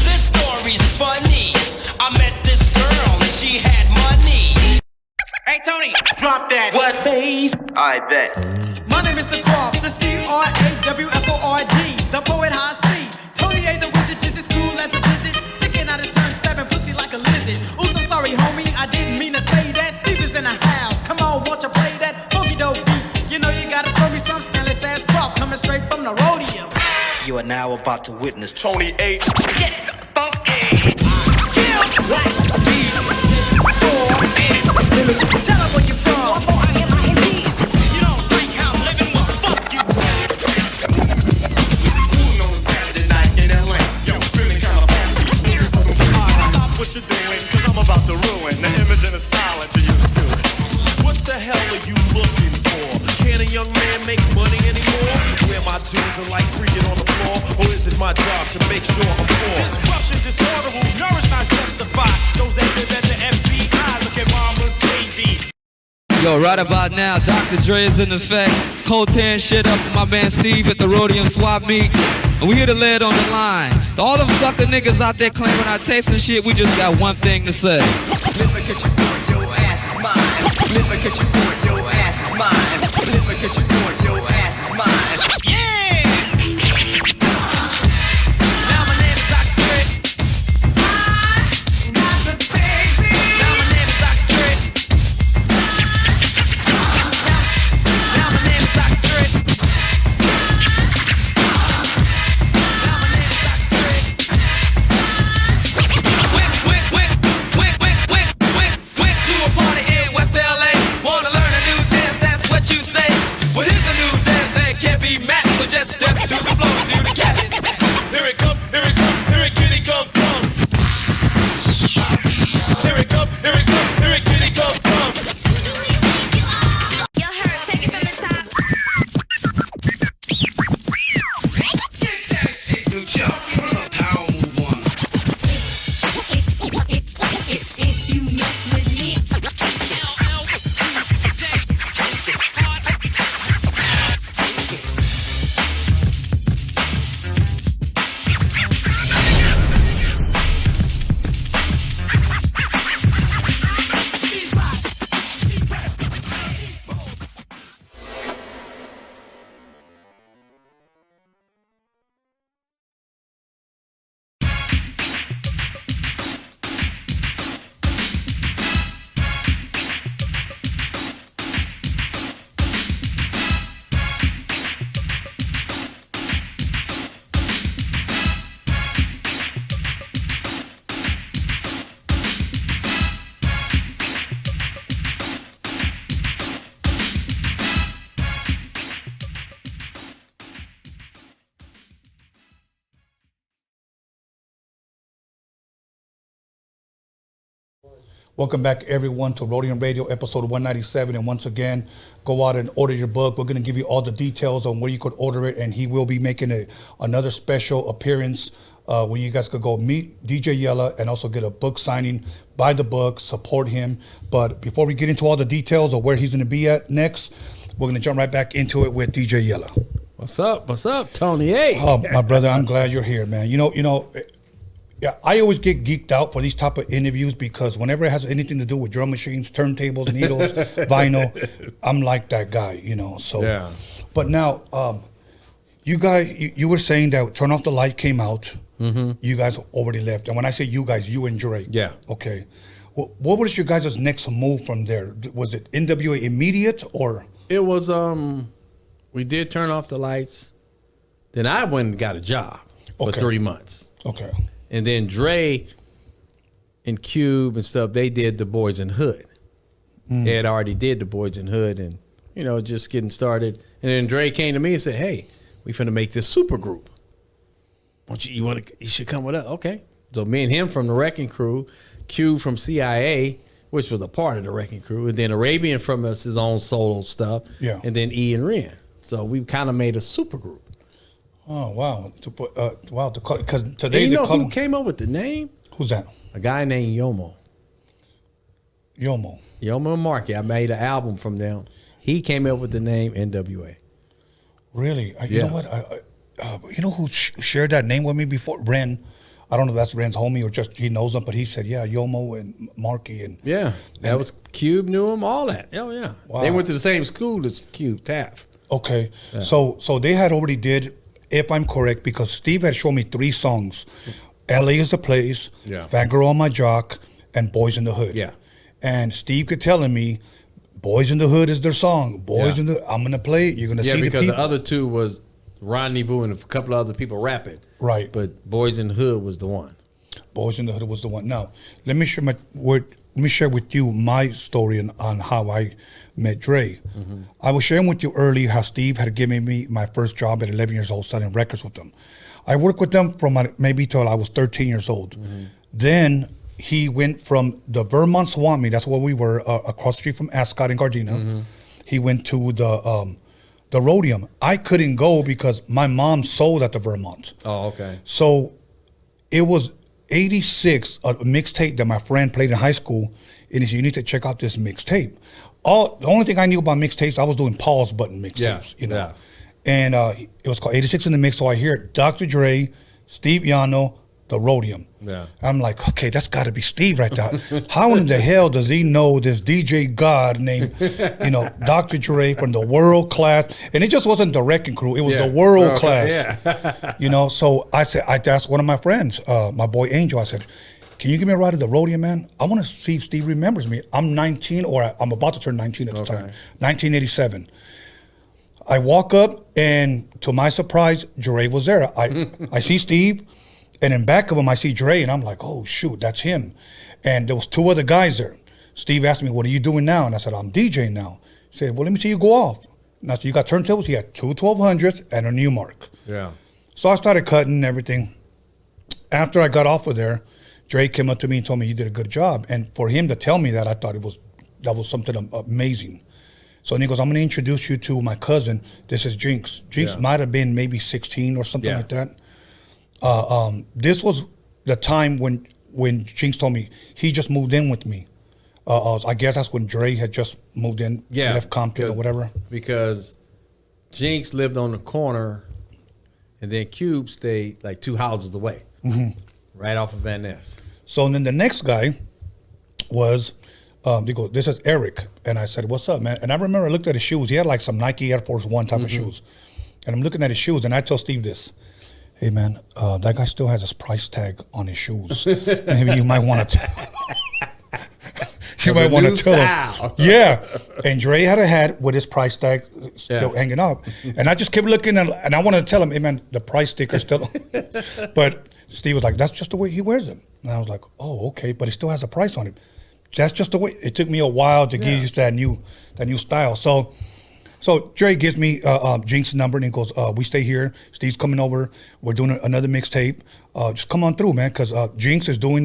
This story's funny. I met this girl and she had money. Hey Tony, Drop that. What, bass? I bet. my name is the Croft, the C-R-A-W-F-O-R-D, the poet high C. Tony A, the wizard, just as cool as a visit, picking out his tongue, stabbing pussy like a lizard. Ooh, so sorry, homie, I didn't mean to say that. Steve is in the house, come on, won't you play that funky dope beat? You know you gotta throw me some Stanley ass Croft coming straight from the Roadium. You are now about to witness Tony A. Get funky. Tell her where you from. You don't like how I'm living? Well, fuck you. Cool on a Saturday night in LA. Yo, feeling kinda fancy. Stop what you're doing, cause I'm about to ruin the image and the style that you used to. What the hell are you looking for? Can a young man make money anymore? Where my jewels are like freaking on the floor? Or is it my job to make sure I'm poor? Disruption, disorder, will nourish, not justify. Those that live at the FBI, look at mama's baby. Yo, right about now, Dr. Dre is in effect. Cold tearing shit up with my man Steve at the Roadium swap meet. And we here to lay it on the line. To all them sucker niggas out there claiming our tapes and shit, we just got one thing to say. Never catch you doing your ass is mine. Never catch you doing your ass is mine. Never catch you doing your ass is mine. Yeah! Now my name is Dr. Dre. Now my name is Dr. Dre. Now my name is Dr. Dre. Now my name is Dr. Dre. Went to a party in West LA. Wanna learn a new dance, that's what you say. Well, here's a new dance that can't be matched. So Welcome back, everyone, to Roadium Radio, episode 197. And once again, go out and order your book. We're going to give you all the details on where you could order it. And he will be making another special appearance where you guys could go meet DJ Yella and also get a book signing, buy the book, support him. But before we get into all the details of where he's going to be at next, we're going to jump right back into it with DJ Yella. What's up? What's up, Tony? Hey. Oh, my brother, I'm glad you're here, man. You know, yeah, I always get geeked out for these type of interviews because whenever it has anything to do with drum machines, turntables, needles, vinyl, I'm like that guy, you know. So, yeah. But now, you guys, you were saying that Turn Off the Light came out. Mm-hmm. You guys already left, and when I say you guys, you and Dre. Yeah. Okay. What was your guys' next move from there? Was it NWA immediate or? It was. We did Turn Off the Lights. Then I went and got a job for 3 months. Okay. And then Dre and Cube and stuff, they did the Boys in Hood. They had already did the Boys in Hood and, you know, just getting started. And then Dre came to me and said, hey, we finna make this super group. You should come with us. Okay. So me and him from the Wrecking Crew, Cube from CIA, which was a part of the Wrecking Crew, and then Arabian from his own solo stuff. Yeah. And then E and Ren. So we kind of made a super group. Oh, wow. Wow. Because today, and you know who came up with the name? Who's that? A guy named Yomo. Yomo and Marky. I made an album from them. He came up with the name NWA. Really? You know what? You know who shared that name with me before? Ren. I don't know if that's Ren's homie or just he knows him, but he said, yeah, Yomo and Marky. And that was Cube knew him, all that. Oh, yeah. Wow. They went to the same school as Cube, Taft. Okay. Yeah. So they had already did, if I'm correct, because Steve had shown me 3 songs. LA is the Place, Fat Girl on My Jock, and Boys in the Hood. Yeah. And Steve kept telling me, Boys in the Hood is their song. I'm going to play it. You're going to see the people. Yeah, because the other 2 was Rendezvous and a couple of other people rapping. Right. But Boys in the Hood was the one. Boys in the Hood was the one. Now, let me share with you my story on how I met Dre. Mm-hmm. I was sharing with you earlier how Steve had given me my first job at 11 years old selling records with them. I worked with them from maybe till I was 13 years old. Mm-hmm. Then he went from the Vermont Swamp Meet, that's where we were, across the street from Ascot and Gardena. Mm-hmm. He went to the Roadium. I couldn't go because my mom sold at the Vermont. Oh, okay. So it was 86, a mixtape that my friend played in high school, and he said, you need to check out this mixtape. The only thing I knew about mixtapes, I was doing pause button mixtapes, you know. Yeah. And it was called 86 in the Mix, so I hear Dr. Dre, Steve Yano, the Roadium. Yeah. I'm like, okay, that's got to be Steve right there. How in the hell does he know this DJ God named, Dr. Dre from the World Class? And it just wasn't the Wrecking Crew; it was the World Class. Yeah. So I asked one of my friends, my boy Angel. I said, can you give me a ride to the Roadium, man? I want to see if Steve remembers me. I'm 19, or I'm about to turn 19 at the time. 1987. I walk up, and to my surprise, Dre was there. I see Steve, and in back of him, I see Dre, and I'm like, oh, shoot, that's him. And there was 2 other guys there. Steve asked me, what are you doing now? And I said, I'm DJing now. He said, well, let me see you go off. And I said, you got turntables? He had 2 1200s and a Newmark. Yeah. So I started cutting everything. After I got off of there, Dre came up to me and told me you did a good job. And for him to tell me that, I thought that was something amazing. So then he goes, I'm going to introduce you to my cousin. This is Jinx. Jinx might have been maybe 16 or something like that. This was the time when Jinx told me he just moved in with me. I guess that's when Dre had just moved in, left Compton or whatever. Because Jinx lived on the corner, and then Cube stayed like 2 houses away, right off of Van Ness. So then the next guy was, they go, this is Eric. And I said, what's up, man? And I remember I looked at his shoes. He had like some Nike Air Force One type of shoes. And I'm looking at his shoes, and I tell Steve this. Hey, man, that guy still has his price tag on his shoes. Maybe you might want to tell you might want to tell him. Yeah. And Dre had a hat with his price tag still hanging up. And I just kept looking, and I wanted to tell him, hey, man, the price sticker's still. But Steve was like, that's just the way he wears them. And I was like, oh, okay, but he still has a price on him. That's just the way. It took me a while to get used to that new style. So Dre gives me Jinx's number, and he goes, we stay here. Steve's coming over. We're doing another mixtape. Just come on through, man, because Jinx is doing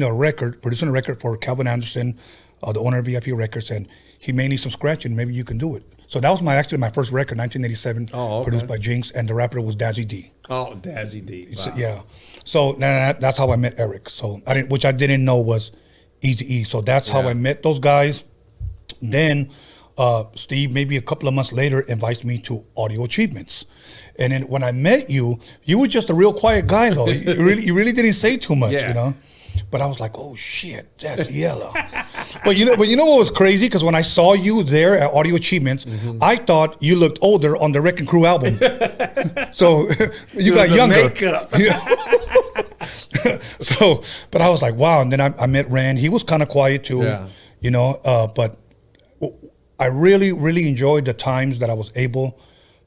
producing a record for Calvin Anderson, the owner of VIP Records, and he may need some scratching. Maybe you can do it. So that was actually my first record, 1987, produced by Jinx, and the rapper was Dazzy D. Oh, Dazzy D. Wow. So, yeah. So that's how I met Eric. So which I didn't know was Eazy-E. So that's how I met those guys. Then Steve, maybe a couple of months later, invites me to Audio Achievements. And then when I met you, you were just a real quiet guy, though. You really didn't say too much, you know. But I was like, oh shit, that's Yella. But you know what was crazy? Because when I saw you there at Audio Achievements, I thought you looked older on the Wrecking Crew album. So you got younger. Makeup. So, but I was like, wow. And then I met Rand. He was kind of quiet too, you know. But I really enjoyed the times that I was able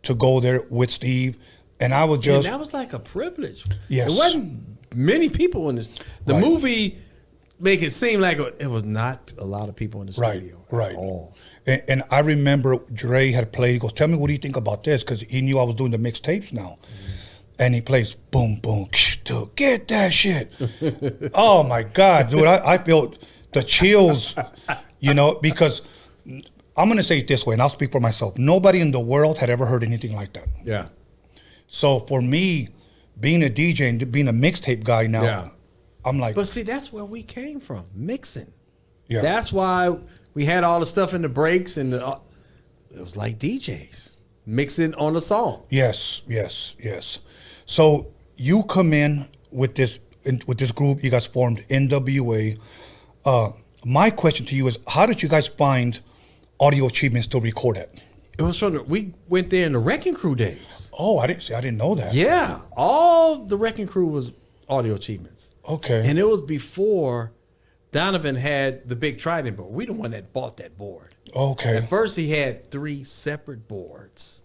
to go there with Steve, and I was just. And that was like a privilege. Yes. It wasn't many people in this. The movie make it seem like it was not a lot of people in the studio. Right. At all. And I remember Dre had played. He goes, "Tell me, what do you think about this?" Because he knew I was doing the mixtapes now. And he plays boom, boom, dude, get that shit. Oh my God, dude, I felt the chills, you know, because I'm going to say it this way, and I'll speak for myself. Nobody in the world had ever heard anything like that. Yeah. So for me, being a DJ and being a mixtape guy now, I'm like. But see, that's where we came from, mixing. Yeah. That's why we had all the stuff in the breaks, and it was like DJs mixing on the song. Yes. So you come in with this group. You guys formed NWA. My question to you is, how did you guys find Audio Achievements to record at? It was we went there in the Wrecking Crew days. Oh, I didn't know that. Yeah, all the Wrecking Crew was Audio Achievements. Okay. And it was before Donovan had the big Trident board. We the one that bought that board. Okay. At first, he had 3 separate boards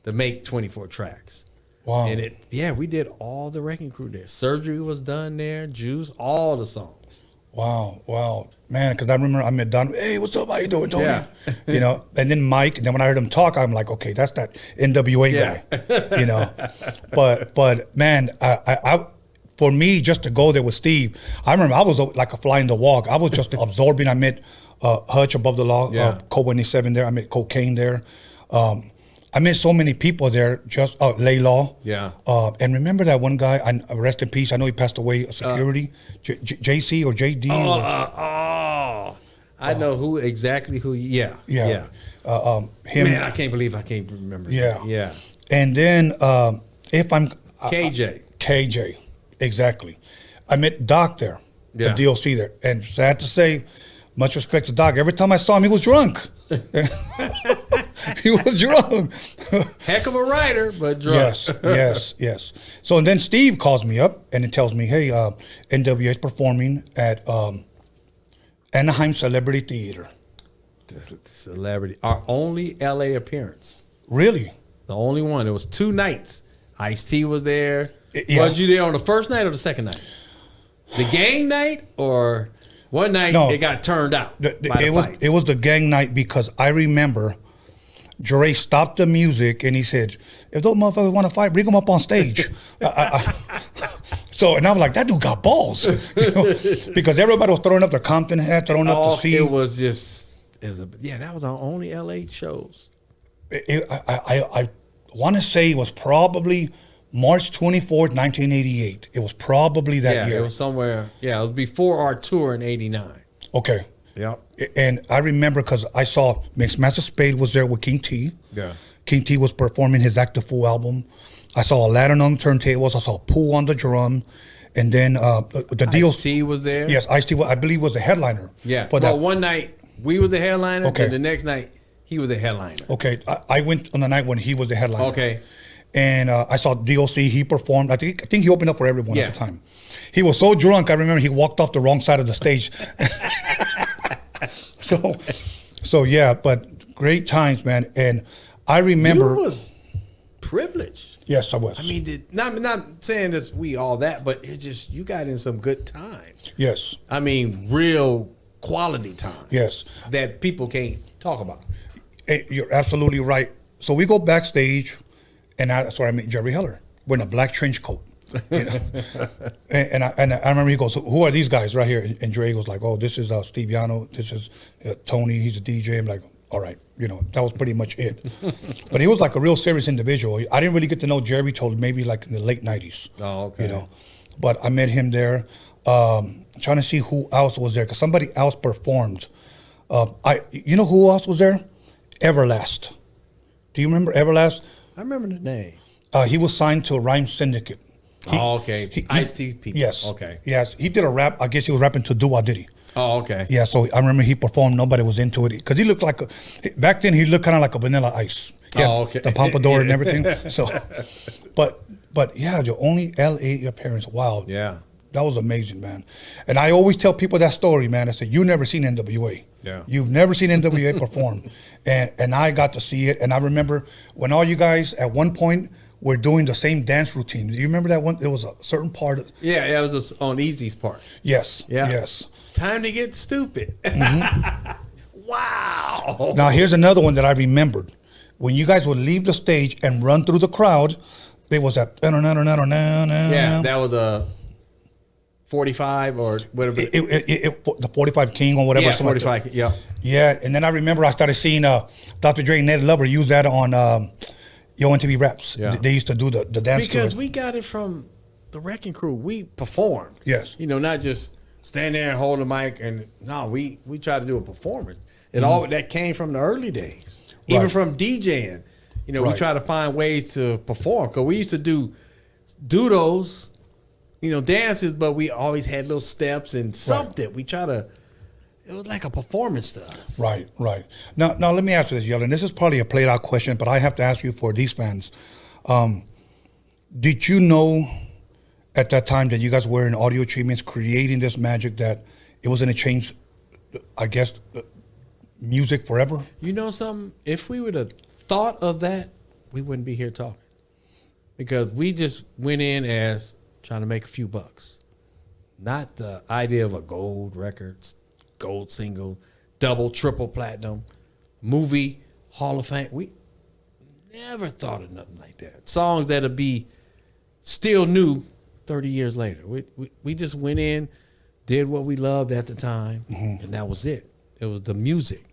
to make 24 tracks. Wow. And we did all the Wrecking Crew there. Surgery was done there. Juice, all the songs. Wow, man! Because I remember I met Donovan. Hey, what's up? How you doing, Tony? Yeah. You know, and then Mike. And then when I heard him talk, I'm like, okay, that's that NWA guy. You know, but man, I for me just to go there with Steve, I remember I was like a fly in the wall. I was just absorbing. I met Hutch Above the Law, Code 27 there. I met Cocaine there. I met so many people there, just Laylaw. Yeah. And remember that one guy, rest in peace, I know he passed away, security, JC or JD. I know who. Yeah. Him. Man, I can't believe I can't remember. Yeah. And then if I'm... KJ, exactly. I met Doc there, the DOC there. And sad to say, much respect to Doc, every time I saw him, he was drunk. He was drunk. Heck of a writer, but drunk. Yes. So and then Steve calls me up and it tells me, hey, NWA is performing at Anaheim Celebrity Theater. Celebrity. Our only LA appearance. Really? The only one. It was 2 nights. Ice-T was there. Was you there on the first night or the second night? The gang night or... One night it got turned out. It was the gang night because I remember Dre stopped the music and he said, if those motherfuckers want to fight, bring them up on stage. So, and I was like, that dude got balls. You know? Because everybody was throwing up their Compton hat, throwing up the C. That was our only LA shows. I want to say it was probably March 24th, 1988. It was probably that year. It was somewhere. Yeah, it was before our tour in '89. Okay. Yeah. And I remember because I saw Mixmaster Spade was there with King T. Yeah. King T was performing his Act the Fool album. I saw Aladdin on the turntables. I saw Pooh on the drum. And then the deal. Ice-T was there? Yes, Ice-T, I believe, was the headliner. Yeah. One night we were the headliner. Okay. And the next night he was the headliner. Okay. I went on the night when he was the headliner. Okay. And I saw DOC, he performed. I think he opened up for everyone at the time. He was so drunk, I remember he walked off the wrong side of the stage. So yeah, but great times, man. And I remember... You was privileged. Yes, I was. I mean, not saying this, we all that, but it's just, you got in some good time. Yes. I mean, real quality time. Yes. That people can't talk about. You're absolutely right. So we go backstage... And that's where I met Jerry Heller, wearing a black trench coat. You know? and I remember he goes, who are these guys right here? And Dre goes like, oh, this is Steve Yano. This is Tony. He's a DJ. I'm like, all right. You know, that was pretty much it. But he was like a real serious individual. I didn't really get to know Jerry till maybe like in the late 90s. Oh, okay. You know, but I met him there. Trying to see who else was there because somebody else performed. You know who else was there? Everlast. Do you remember Everlast? I remember the name. He was signed to a Rhyme Syndicate. Ice-T people. Yes. Okay. Yes. He did a rap. I guess he was rapping to DOCUMIXERY. Oh, okay. Yeah, so I remember he performed. Nobody was into it because he looked like back then he looked kind of like a Vanilla Ice. He had the pompadour and everything. So, but yeah, the only LA appearance. Wow. Yeah. That was amazing, man. And I always tell people that story, man. I said, you never seen NWA. Yeah. You've never seen NWA perform. And I got to see it. And I remember when all you guys at one point were doing the same dance routine. Do you remember that one? There was a certain part of Yeah, it was on Easy's part. Yes. Yeah. Yes. Time to get stupid. Wow. Now here's another one that I remembered. When you guys would leave the stage and run through the crowd, there was that Yeah, that was a 45 or whatever. The 45 King or whatever. Yeah, 45. Like yeah. Yeah, and then I remember I started seeing Dr. Dre and Ned Lover use that on Yo MTV Raps. Yeah. They used to do the dance because to it. we got it from the Wrecking Crew. We performed. Yes. You know, not just stand there and hold the mic and no, we try to do a performance. It all that came from the early days, even from DJing. You know, we try to find ways to perform because we used to do doodles, you know, dances, but we always had little steps and something. We try to. It was like a performance to us. Right. Now let me ask you this, Yella. And this is probably a played out question, but I have to ask you for these fans. Did you know at that time that you guys were in audio treatments creating this magic that it was going to change, I guess, music forever? You know something? If we would have thought of that, we wouldn't be here talking. Because we just went in as trying to make a few bucks. Not the idea of a gold record, gold single, double, triple platinum, movie, Hall of Fame. We never thought of nothing like that. Songs that'll be still new 30 years later. We just went in, did what we loved at the time, and that was it. It was the music.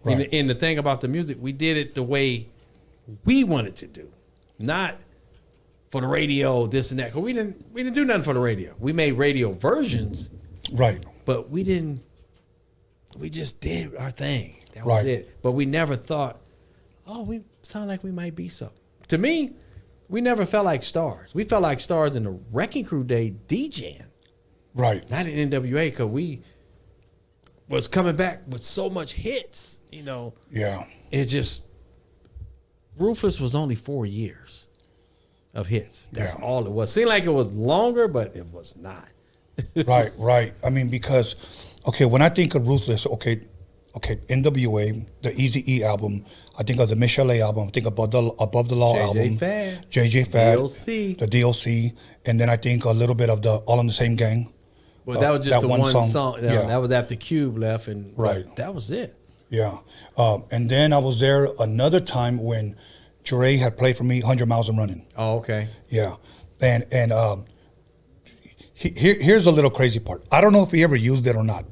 Right. And the thing about the music, we did it the way we wanted to do, not for the radio, this and that. Cause we didn't do nothing for the radio. We made radio versions, right? But we didn't. We just did our thing. That was it. But we never thought, oh, we sound like we might be something. To me, we never felt like stars. We felt like stars in the Wrecking Crew day DJing. Right. Not in NWA because we was coming back with so much hits, you know. Yeah. It just, Ruthless was only 4 years of hits. That's all it was. Seemed like it was longer, but it was not. Right. I mean, because, okay, when I think of Ruthless, okay, NWA, the Eazy-E album, I think of the Michelle album, I think Above the Law album, JJ Fad, the DLC, and then I think a little bit of the All in the Same Gang. Well, that was just the one song. Yeah. That was after Cube left, and that was it. Yeah. And then I was there another time when Dre had played for me 100 Miles and Running. Oh, okay. Yeah. And here's a little crazy part. I don't know if he ever used it or not.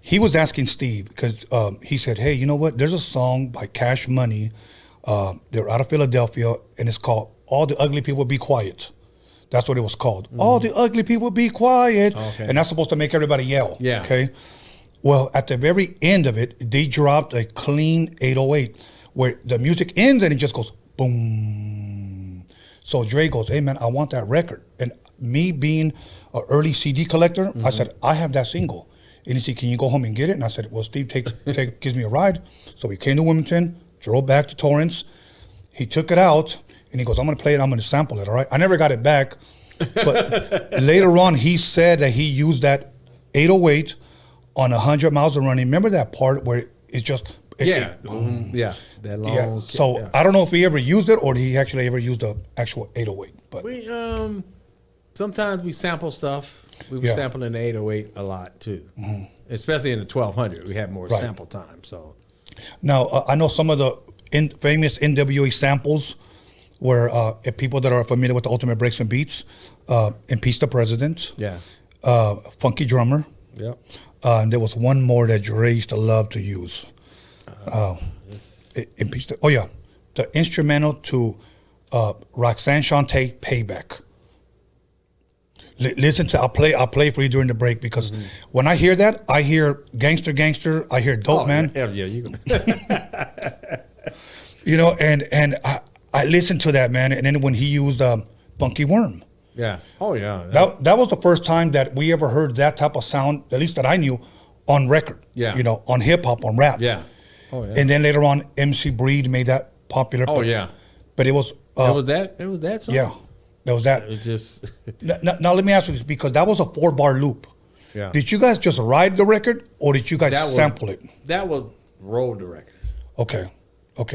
He was asking Steve because he said, hey, you know what? There's a song by Cash Money. They're out of Philadelphia, and it's called All the Ugly People Be Quiet. That's what it was called. All the ugly people be quiet. Okay. And that's supposed to make everybody yell. Yeah. Okay. Well, at the very end of it, they dropped a clean 808 where the music ends and it just goes boom. So Dre goes, hey, man, I want that record. And me being an early CD collector, I said, I have that single. And he said, can you go home and get it? And I said, well, Steve gives me a ride. So we came to Wilmington, drove back to Torrance. He took it out. And he goes, I'm going to play it. I'm going to sample it, all right? I never got it back. But later on, he said that he used that 808 on 100 Miles of Running. Remember that part where it's just... that long... Yeah. So I don't know if he ever used it or did he actually ever use the actual 808. But we sometimes we sample stuff. We were sampling the 808 a lot, too. Especially in the 1200. We had more sample time. So now, I know some of the famous NWA samples... where if people that are familiar with the Ultimate Breaks and Beats, Impeach the President. Yeah. Funky Drummer. Yep. And there was one more that Dre used to love to use. Impeach the, the instrumental to Roxanne Shante, Payback. Listen to, I'll play for you during the break because when I hear that, I hear Gangster, I hear Dope Man. Yeah, you can. You know, and I listened to that, man. And then when he used Funky Worm. Yeah. Oh, yeah. That was the first time that we ever heard that type of sound, at least that I knew, on record. Yeah. You know, on hip hop, on rap. Yeah. Oh, yeah. And then later on, MC Breed made that popular. Oh, yeah. But it was. It was that song? Yeah. That was that. It was just. Now, let me ask you this, because that was a 4-bar loop. Yeah. Did you guys just ride the record or did you guys sample it? That was roll the record. Okay.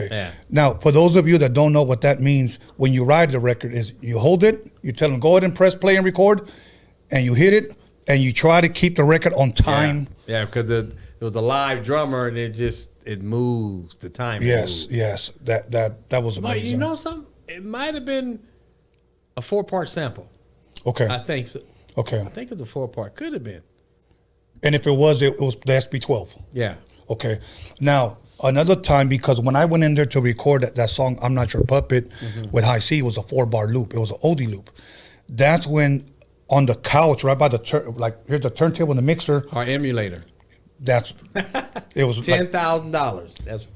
Yeah. Now, for those of you that don't know what that means, when you ride the record is you hold it, you tell them, go ahead and press play and record, and you hit it, and you try to keep the record on time. Yeah, because it was a live drummer, and it moves, the time moves. Yes. That was amazing. But you know something? It might have been a 4-part sample. Okay. I think so. Okay. I think it's a 4-part. Could have been. And if it was the SB12. Yeah. Okay. Now, another time, because when I went in there to record that song, I'm Not Your Puppet, with High C, it was a 4-bar loop. It was an oldie loop. That's when on the couch, right by the here's the turntable and the mixer. Our emulator. It was $10,000. That's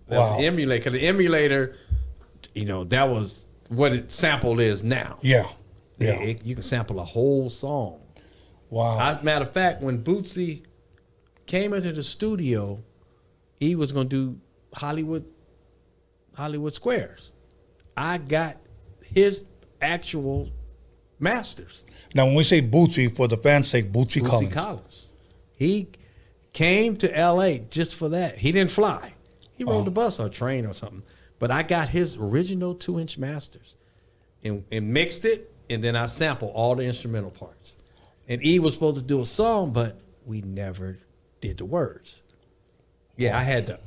wow. The emulator. Because the emulator, that was what it sample is now. Yeah. You can sample a whole song. Wow. Matter of fact, when Bootsy came into the studio, he was going to do Hollywood Squares. I got his actual masters. Now, when we say Bootsy, for the fans' sake, Bootsy Collins. He came to L.A. just for that. He didn't fly. He rode the bus or train or something. But I got his original 2-inch masters and mixed it, and then I sampled all the instrumental parts. And E was supposed to do a song, but we never did the words. Yeah, I had the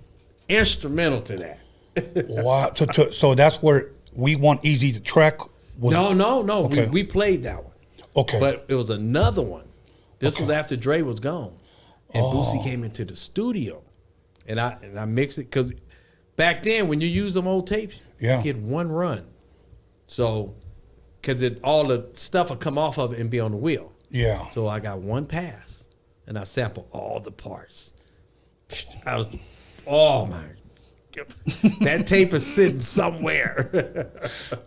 instrumental to that. Wow. So that's where We Want Easy to Track was. No. Okay. We played that one. Okay. But it was another one. This was after Dre was gone. And Boosie came into the studio. And I mixed it because back then when you use them old tapes, you get one run. So, because all the stuff will come off of it and be on the wheel. Yeah. So I got one pass and I sampled all the parts. Oh my, that tape is sitting somewhere.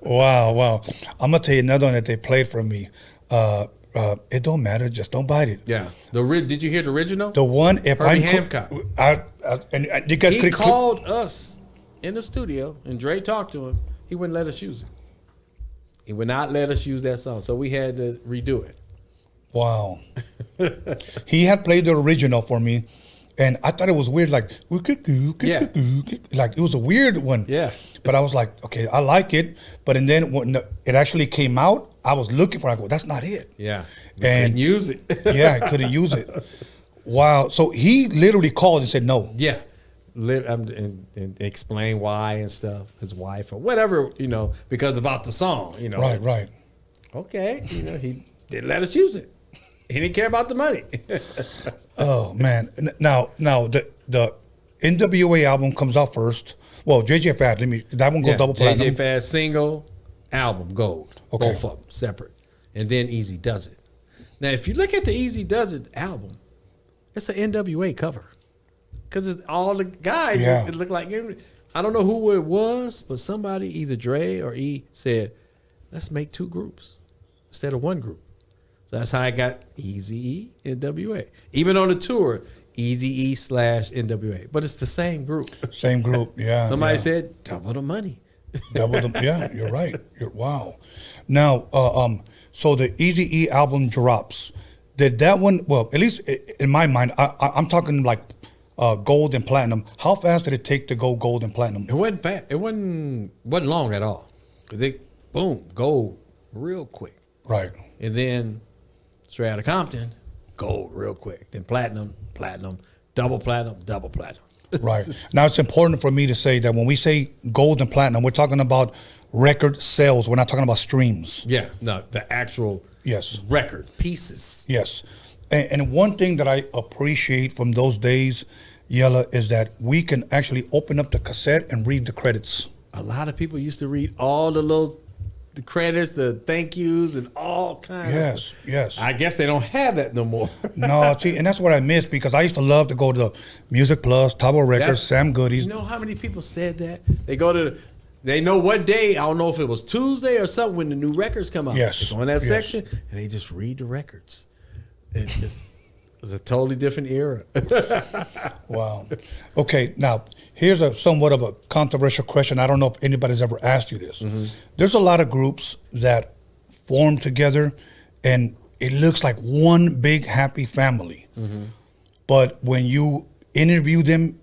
Wow. I'm going to tell you another one that they played for me. It don't matter, just don't bite it. Yeah. Did you hear the original? The one, if Herbie Hancock. And you guys he called us in the studio and Dre talked to him. He wouldn't let us use it. He would not let us use that song, so we had to redo it. Wow. He had played the original for me, and I thought it was weird, like it was a weird one. Yeah. But I was like, okay, I like it. But and then when it actually came out, I was looking for it. I go, that's not it. Yeah. And couldn't use it. Yeah, I couldn't use it. Wow. So he literally called and said no. Yeah. And explain why and stuff, his wife or whatever, because about the song, Right. Okay. He didn't let us use it. He didn't care about the money. Oh man. Now the NWA album comes out first. Well, JJ Fad, that one goes double platinum. JJ Fad single, album, gold. Okay. Both of them separate. And then Easy Does It. Now, if you look at the Easy Does It album, it's an NWA cover. Because it's all the guys, it looked like, I don't know who it was, but somebody, either Dre or E, said, let's make 2 groups instead of 1 group. So that's how I got Eazy-E, NWA. Even on the tour, Eazy-E / NWA. But it's the same group. Same group, yeah. Somebody said, double the money. Double the, yeah, you're right. Wow. Now, so the Eazy-E album drops. Did that one, well, at least in my mind, I'm talking like gold and platinum. How fast did it take to go gold and platinum? It wasn't fast. It wasn't long at all. They, boom, gold real quick. Right. And then straight out of Compton, gold real quick. Then platinum, double platinum. Right. Now, it's important for me to say that when we say gold and platinum, we're talking about record sales. We're not talking about streams. Yeah, no, the actual Yes. record pieces. Yes. And one thing that I appreciate from those days, Yella, is that we can actually open up the cassette and read the credits. A lot of people used to read all the credits, the thank yous, and all kinds. Yes, yes. I guess they don't have that no more. No, see, and that's what I miss because I used to love to go to the Music Plus, Tabo Records, Sam Goodies. You know how many people said that? They know what day, I don't know if it was Tuesday or something, when the new records come out. Yes. They go in that Yes. section, and they just read the records. It's a totally different era. Wow. Okay, now, here's somewhat of a controversial question. I don't know if anybody's ever asked you this. There's a lot of groups that form together, and it looks like one big happy family. But when you interview them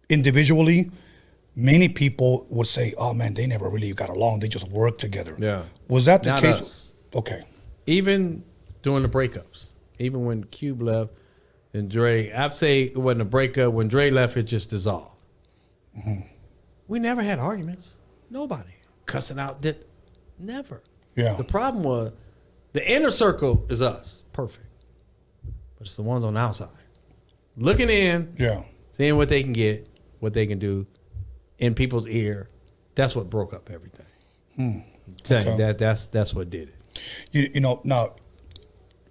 individually, many people would say, oh, man, they never really got along. They just worked together. Yeah. Was that the Not case? us. Okay. Even during the breakups, even when Cube left and Dre, I'd say it wasn't a breakup. When Dre left, it just dissolved. We never had arguments. Nobody. Cussing out, never. Yeah. The problem was the inner circle is us. Perfect. But it's the ones on the outside. Looking in, Yeah. seeing what they can get, what they can do in people's ear. That's what broke up everything. I'm telling you, that's what did it. You know, now,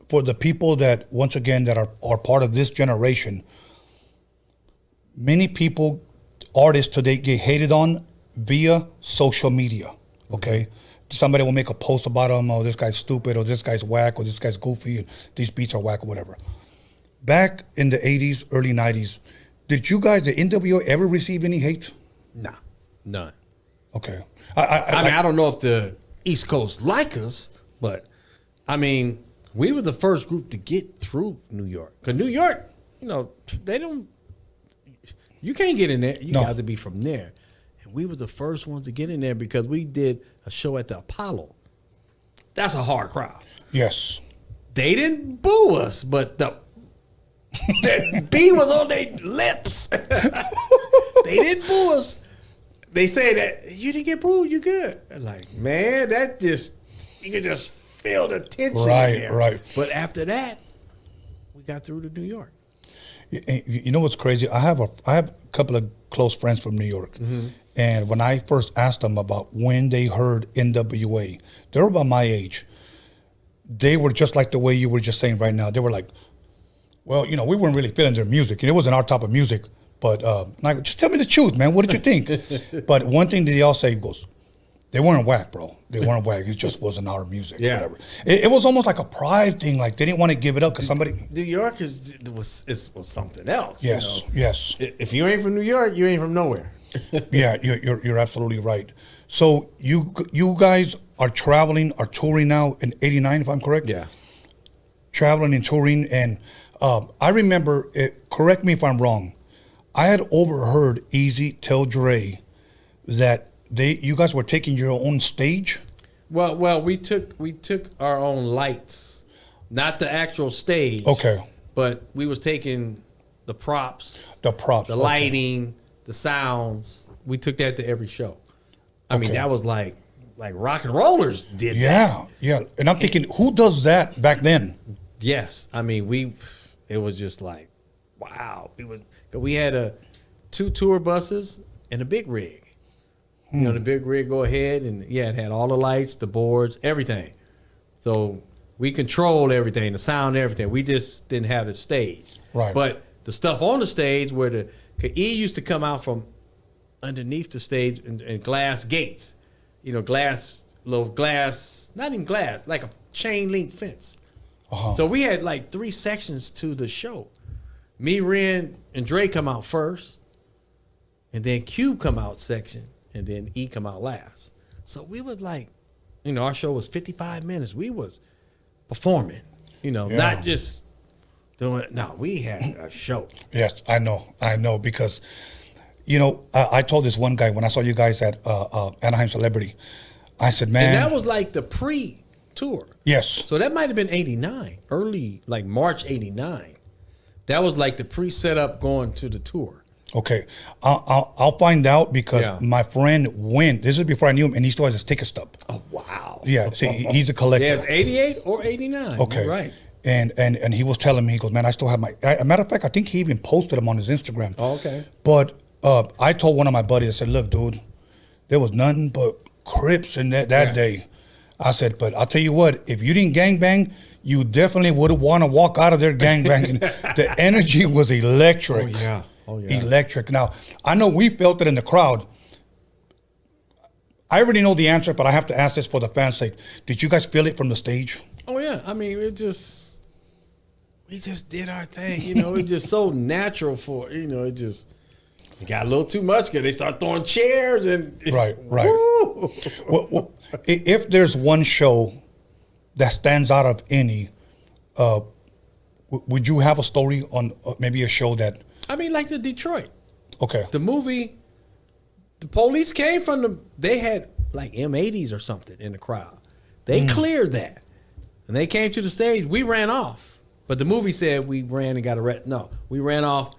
for the people that, once again, that are part of this generation, many people, artists today, get hated on via social media, okay? Somebody will make a post about them, oh, this guy's stupid, or this guy's whack, or this guy's goofy, and these beats are whack, or whatever. Back in the 80s, early 90s, did you guys, the NWO, ever receive any hate? Nah, none. Okay. I mean, I don't know if the East Coast like us, but I mean, we were the first group to get through New York. Because New York, they don't, you can't get in there. You got to be from there. And we were the first ones to get in there because we did a show at the Apollo. That's a hard crowd. Yes. They didn't boo us, but the B was on their lips. They didn't boo us. They say that you didn't get booed, you good. Like, man, that just, you could just feel the tension in there. Right. But after that, we got through to New York. You know what's crazy? I have a couple of close friends from New York, and when I first asked them about when they heard NWA, they were about my age. They were just like the way you were just saying right now. They were like, well, we weren't really feeling their music, and it wasn't our type of music. But like, just tell me the truth, man. What did you think? But one thing that they all say goes, they weren't whack, bro. They weren't whack. It just wasn't our music. Yeah. Whatever. It was almost like a pride thing. Like they didn't want to give it up because somebody. New York was something else. Yes. Yes. If you ain't from New York, you ain't from nowhere. Yeah, you're absolutely right. So you guys are traveling, are touring now in '89, if I'm correct. Yeah. Traveling and touring, and I remember. Correct me if I'm wrong. I had overheard Easy tell Dre that you guys were taking your own stage. Well, we took our own lights, not the actual stage. Okay. But we was taking the props, the okay. lighting, the sounds. We took that to every show. I mean, that was like rock and rollers did that. Yeah. And I'm thinking, who does that back then? Yes. I mean, it was just like, wow. We had 2 tour buses and a big rig. The big rig go ahead and it had all the lights, the boards, everything. So we controlled everything, the sound, everything. We just didn't have the stage. Right. But the stuff on the stage where E used to come out from underneath the stage and glass gates. Little glass, not even glass, like a chain link fence. So we had like 3 sections to the show. Me, Ren, and Dre come out first, and then Cube come out section, and then E come out last. So we was like, our show was 55 minutes. We was performing, not just doing it. No, we had a show. Yes, I know, because, I told this one guy when I saw you guys at Anaheim Celebrity, I said, man. And that was like the pre-tour. Yes. So that might have been 89, early, like March 89. That was like the pre-setup going to the tour. Okay, I'll find out because my friend went. This is before I knew him, and he still has his ticket stub. Oh wow! Yeah, see, he's a collector. Yeah, it's 88 or 89. Okay, You're right. And he was telling me, he goes, man, I still have my. As a matter of fact, I think he even posted them on his Instagram. Oh, okay. But I told one of my buddies, I said, look, dude, there was nothing but Crips in that day. I said, but I'll tell you what, if you didn't gangbang, you definitely would want to walk out of there gangbanging. The energy was electric. Oh, yeah. Electric. Now, I know we felt it in the crowd. I already know the answer, but I have to ask this for the fans' sake. Did you guys feel it from the stage? Oh, yeah. I mean, we just did our thing. You know, it's just so natural for, you know, it got a little too much because they start throwing chairs and. Right. Well, if there's one show that stands out of any, would you have a story on maybe a show that? I mean, like the Detroit. Okay. The movie, the police came from they had like M80s or something in the crowd. They cleared that. And they came to the stage. We ran off. But the movie said we ran and got arrested. No, we ran off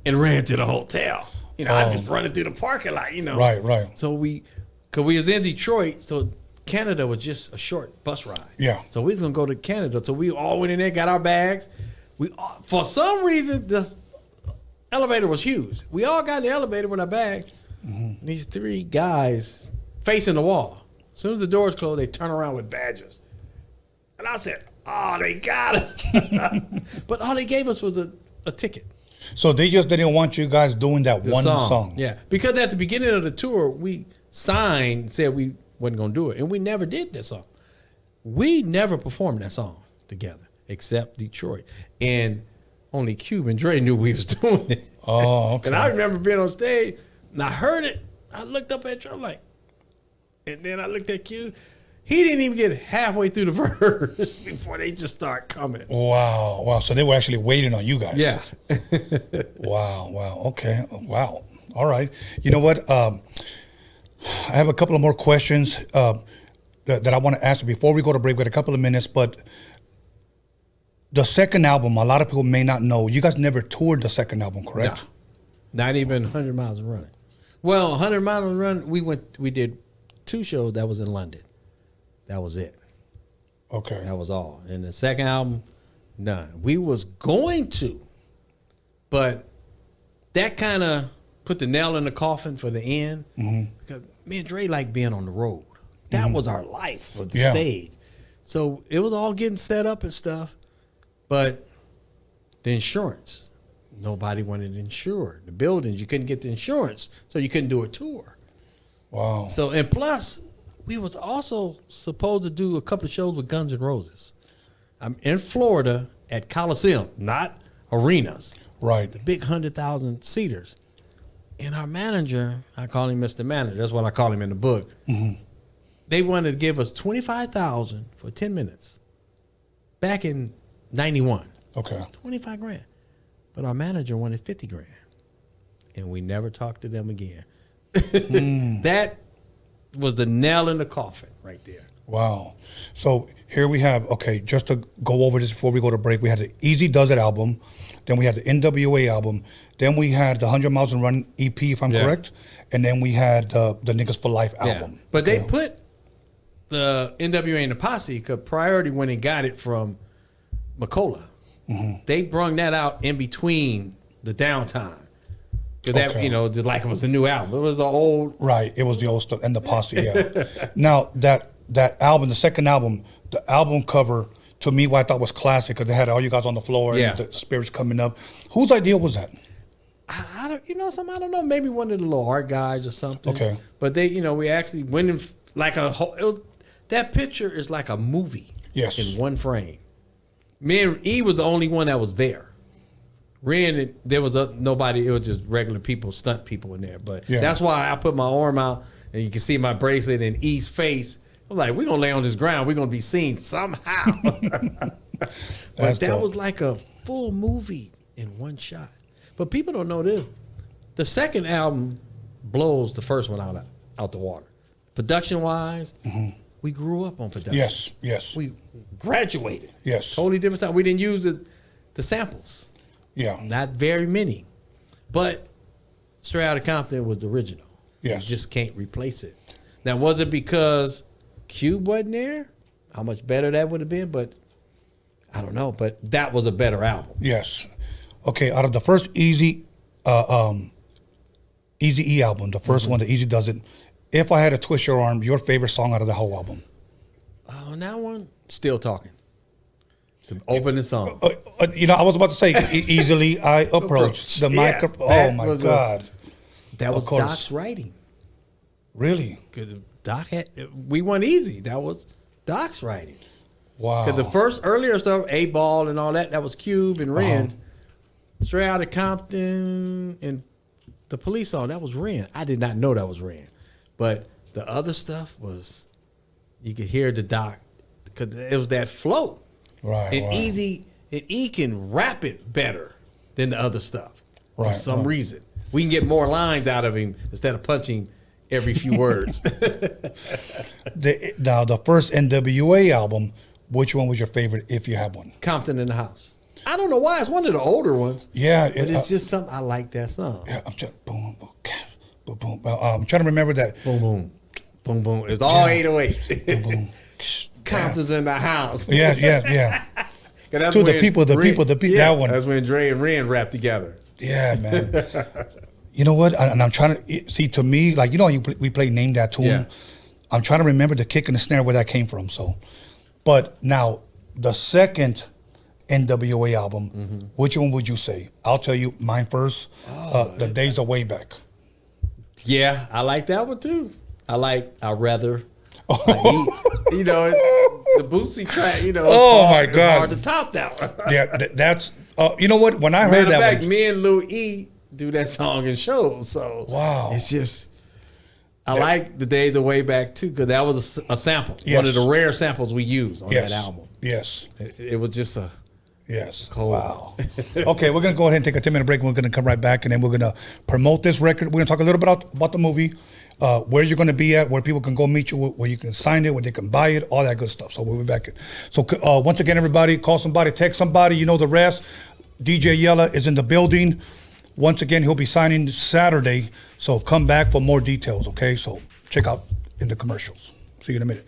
and ran to the hotel. You know, I just running through the parking lot, you know. Right. So because we was in Detroit, so Canada was just a short bus ride. Yeah. So we was going to go to Canada. So we all went in there, got our bags. For some reason, the elevator was huge. We all got in the elevator with our bags. And these three guys facing the wall. As soon as the doors closed, they turn around with badges. And I said, oh, they got us. But all they gave us was a ticket. So they just didn't want you guys doing that one song. Yeah, because at the beginning of the tour, we said we wasn't going to do it. And we never did that song. We never performed that song together, except Detroit. And only Cube and Dre knew we was doing it. Oh, okay. And I remember being on stage, and I heard it. I looked up at Dre, like, and then I looked at Cube. He didn't even get halfway through the verse before they just start coming. Wow. So they were actually waiting on you guys. Yeah. Wow. Okay. Wow. All right. You know what? I have a couple of more questions that I want to ask before we go to break. We got a couple of minutes, but the second album, a lot of people may not know. You guys never toured the second album, correct? No. Not even 100 Miles of Running. Well, 100 Miles of Running, we did 2 shows that was in London. That was it. Okay. That was all. And the second album, none. We was going to, but that kind of put the nail in the coffin for the end. Because me and Dre like being on the road. That was our life, was the stage. So it was all getting set up and stuff. But the insurance, nobody wanted to insure. The buildings, you couldn't get the insurance, so you couldn't do a tour. Wow. So, and plus, we was also supposed to do a couple of shows with Guns N' Roses. I'm in Florida at Coliseum, not arenas. Right. The big 100,000 seaters. And our manager, I call him Mr. Manager. That's what I call him in the book. They wanted to give us $25,000 for 10 minutes. Back in 91. Okay. 25 grand. But our manager wanted 50 grand. And we never talked to them again. That was the nail in the coffin right there. Wow. So here we have, okay, just to go over this before we go to break, we had the Easy Does It album, then we had the NWA album, then we had the 100 Miles and Run EP, if I'm correct, and then we had the Niggas for Life album. But they put the NWA in the Posse, because Priority when they got it from McCullough, they brung that out in between the downtime. Because that, you know, just like it was a new album. It was the old. Right. It was the old stuff and the Posse, yeah. Now, that album, the second album, the album cover, to me, what I thought was classic, because they had all you guys on the floor and the spirits coming up. Whose idea was that? I don't, you know, I don't know. Maybe one of the little art guys or something. Okay. But they, you know, we actually went in like a whole, that picture is like a movie. Yes. In one frame. Me and E was the only one that was there. Ren, there was nobody. It was just regular people, stunt people in there. But that's why I put my arm out, and you can see my bracelet in E's face. I'm like, we're gonna lay on this ground. We're gonna be seen somehow. But that was like a full movie in one shot. But people don't know this. The second album blows the first one out the water. Production wise, we grew up on production. Yes. We graduated. Yes. Totally different stuff. We didn't use the samples. Yeah. Not very many. But Straight Outta Compton was the original. Yes. You just can't replace it. Now, was it because Cube wasn't there? How much better that would have been, but I don't know. But that was a better album. Yes. Okay, out of the first Easy E album, the 1st one, the Easy Does It. If I had to twist your arm, your favorite song out of the whole album? On that one, Still Talking. The opening song. I was about to say, easily I approach the microphone. Oh my God. That was Doc's writing. Really? Because Doc had, we went easy. That was Doc's writing. Wow. Because the first earlier stuff, A-Ball and all that, that was Cube and Ren. Straight Outta Compton and the Police song, that was Ren. I did not know that was Ren. But the other stuff was, you could hear the Doc, because it was that flow. Right. And right. Easy, and E can rap it better than the other stuff for Right, some right. reason. We can get more lines out of him instead of punching every few words. Now, the first NWA album, which one was your favorite, if you have one? Compton in the House. I don't know why. It's one of the older ones. Yeah. But it's just something, I like that song. Yeah, I'm just, boom, boom, boom, boom. I'm trying to remember that. Boom, boom, boom, boom. It's all 808. Boom, boom. Compton's in the house. Yeah. To the people, that one. That's when Dre and Ren rap together. Yeah, man. You know what? And I'm trying to see, to me, like, we play Name That Tune. Yeah. I'm trying to remember the kick and the snare where that came from. So, but now the second NWA album, which one would you say? I'll tell you mine first. The Days Are Way Back. Yeah, I like that one too. I'd rather. The Bootsy track, my God, it's hard to top that one. Yeah, that's. You know what? When I heard that, fact, me and Lou E do that song in shows. So wow, it's just. I like The Days Are Way Back too, because that was a sample, Yes. one of the rare samples we used on that album. Yes, it was just a. Yes. Cold. Wow. Okay, we're going to go ahead and take a 10-minute break. We're going to come right back, and then we're going to promote this record. We're going to talk a little bit about the movie, where you're going to be at, where people can go meet you, where you can sign it, where they can buy it, all that good stuff. So we'll be back. So once again, everybody, call somebody, text somebody. You know the rest. DJ Yella is in the building. Once again, he'll be signing Saturday. So come back for more details, okay? So check out in the commercials. See you in a minute.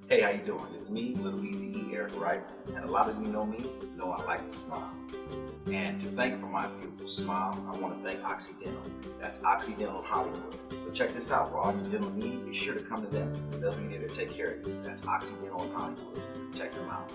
Hey, how you doing? It's me, Little Easy E, Eric Wright, and a lot of you know me, know I like to smile. And to thank for my beautiful smile, I want to thank Occidental. That's Occidental Hollywood. So check this out, for all your dental needs, be sure to come to them, because they'll be there to take care of you. That's Occidental in Hollywood. Check them out.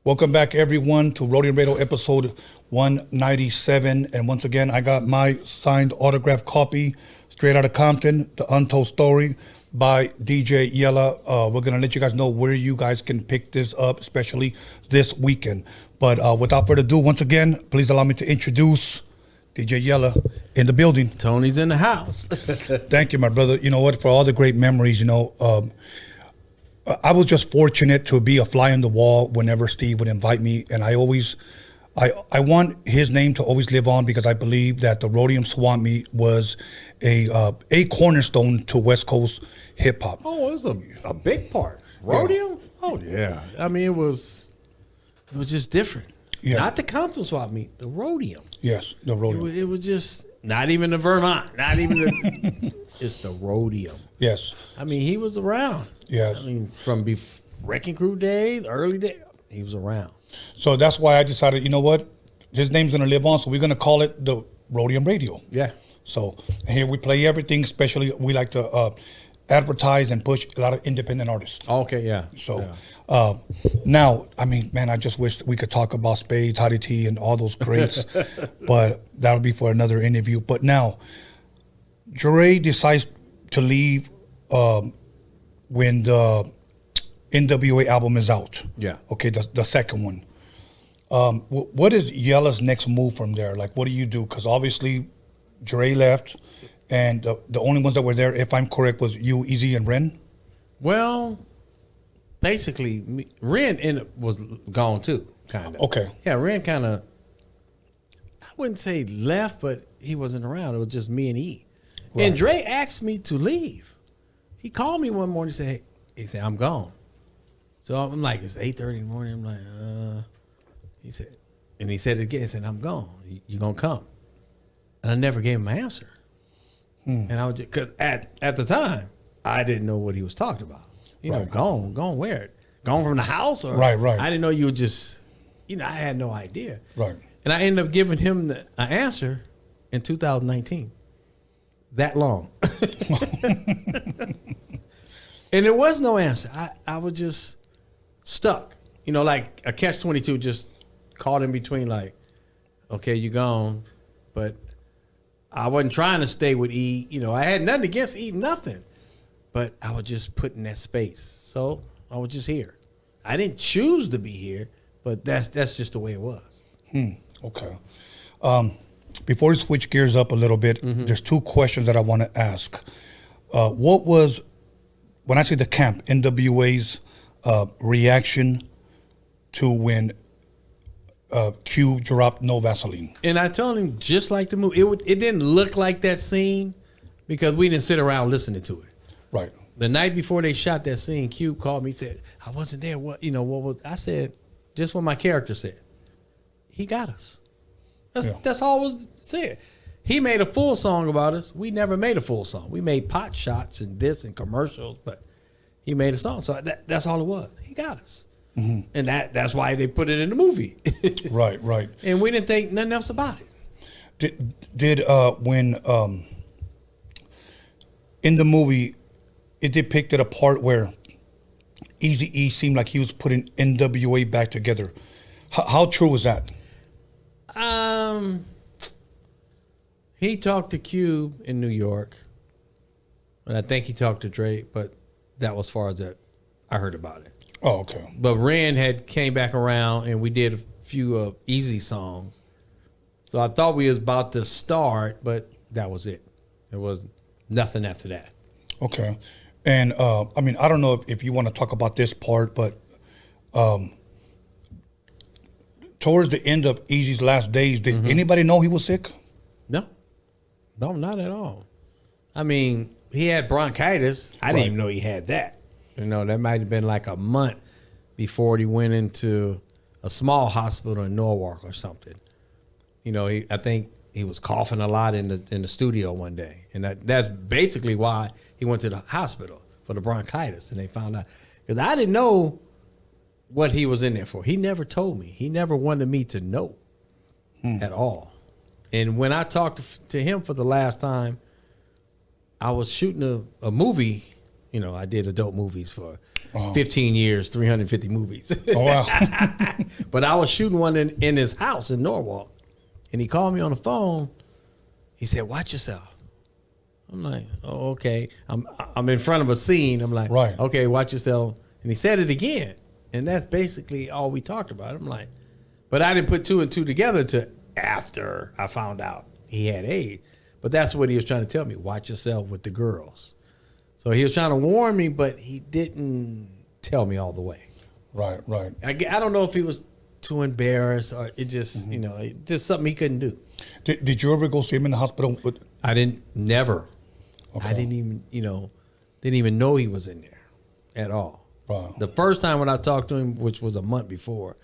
Welcome back, everyone, to Roadium Radio episode 197. And once again, I got my signed autographed copy straight out of Compton, The Untold Story by DJ Yella. We're going to let you guys know where you guys can pick this up, especially this weekend. But without further ado, once again, please allow me to introduce DJ Yella in the building. Tony's in the house. Thank you, my brother. You know what? For all the great memories, I was just fortunate to be a fly on the wall whenever Steve would invite me, and I want his name to always live on because I believe that the Roadium Swamp Meet was a cornerstone to West Coast hip hop. Oh, it was a big part. Roadium? Yeah. Oh yeah. I mean, it was just different. Yeah. Not the Compton Swap Meet, the Roadium. Yes, the Roadium. It was just not even the Vermont, not even the. It's the Roadium. Yes. I mean, he was around. Yes. I mean, from Wrecking Crew days, early days, he was around. So that's why I decided, you know what, his name's gonna live on, so we're gonna call it the Roadium Radio. Yeah. So here we play everything, especially we like to advertise and push a lot of independent artists. Okay, yeah. So now, I mean, man, I just wish we could talk about Spades, Hottie T, and all those greats, but that'll be for another interview. But now, Dre decides to leave when the NWA album is out. Yeah. Okay, the second one. What is Yella's next move from there? Like, what do you do? Because obviously, Dre left, and the only ones that were there, if I'm correct, was you, Easy, and Ren. Well, basically, Ren was gone too, kind of. Okay. Yeah, Ren kind of, I wouldn't say left, but he wasn't around. It was just me and E. Right. And Dre asked me to leave. He called me one morning and said, hey, he said, I'm gone. So I'm like, it's 8:30 in the morning. I'm like, he said it again. He said, I'm gone. You gonna come? And I never gave him an answer. And I was just, cause at the time, I didn't know what he was talking about. You know, gone where? Gone from the house? Or right. I didn't know you were just, I had no idea. Right. And I ended up giving him an answer in 2019. That long. And there was no answer. I was just stuck. Like a catch-22 just caught in between, like, okay, you gone. But I wasn't trying to stay with E. I had nothing against E, nothing. But I was just put in that space. So I was just here. I didn't choose to be here, but that's just the way it was. Okay. Before we switch gears up a little bit, there's two questions that I want to ask. What was, when I say the camp, NWA's reaction to when Q dropped No Vaseline? And I told him, just like the movie, it didn't look like that scene because we didn't sit around listening to it. Right. The night before they shot that scene, Q called me, said, I wasn't there. What was, I said, just what my character said. He got us. That's all was said. He made a full song about us. We never made a full song. We made pot shots and this and commercials, but he made a song. So that's all it was. He got us. And that's why they put it in the movie. Right. And we didn't think nothing else about it. Did when in the movie it depicted a part where Eazy-E seemed like he was putting NWA back together. How true was that? He talked to Cube in New York, and I think he talked to Drake, but that was as far as that I heard about it. Oh, okay. But Ren came back around, and we did a few Easy songs. So I thought we was about to start, but that was it. There was nothing after that. Okay. And, I mean, I don't know if you want to talk about this part, but towards the end of Eazy's last days, did anybody know he was sick? No, not at all. I mean, he had bronchitis. I didn't even know he had that. That might have been like a month before he went into a small hospital in Norwalk or something. I think he was coughing a lot in the studio one day. And that's basically why he went to the hospital, for the bronchitis. And they found out. Because I didn't know what he was in there for. He never told me. He never wanted me to know at all. And when I talked to him for the last time, I was shooting a movie. I did adult movies for 15 years, 350 movies. Oh, wow. But I was shooting one in his house in Norwalk, and he called me on the phone. He said, "Watch yourself." I'm like, "Oh, okay." I'm in front of a scene. I'm like, Right. "Okay, watch yourself." And he said it again, and that's basically all we talked about. I'm like, but I didn't put two and two together until after I found out he had AIDS. But that's what he was trying to tell me. Watch yourself with the girls. So he was trying to warn me, but he didn't tell me all the way. Right, right. I don't know if he was too embarrassed or it just, just something he couldn't do. Did you ever go see him in the hospital? I didn't, never. Okay. I didn't even know he was in there at all. Wow. The first time when I talked to him, which was a month before,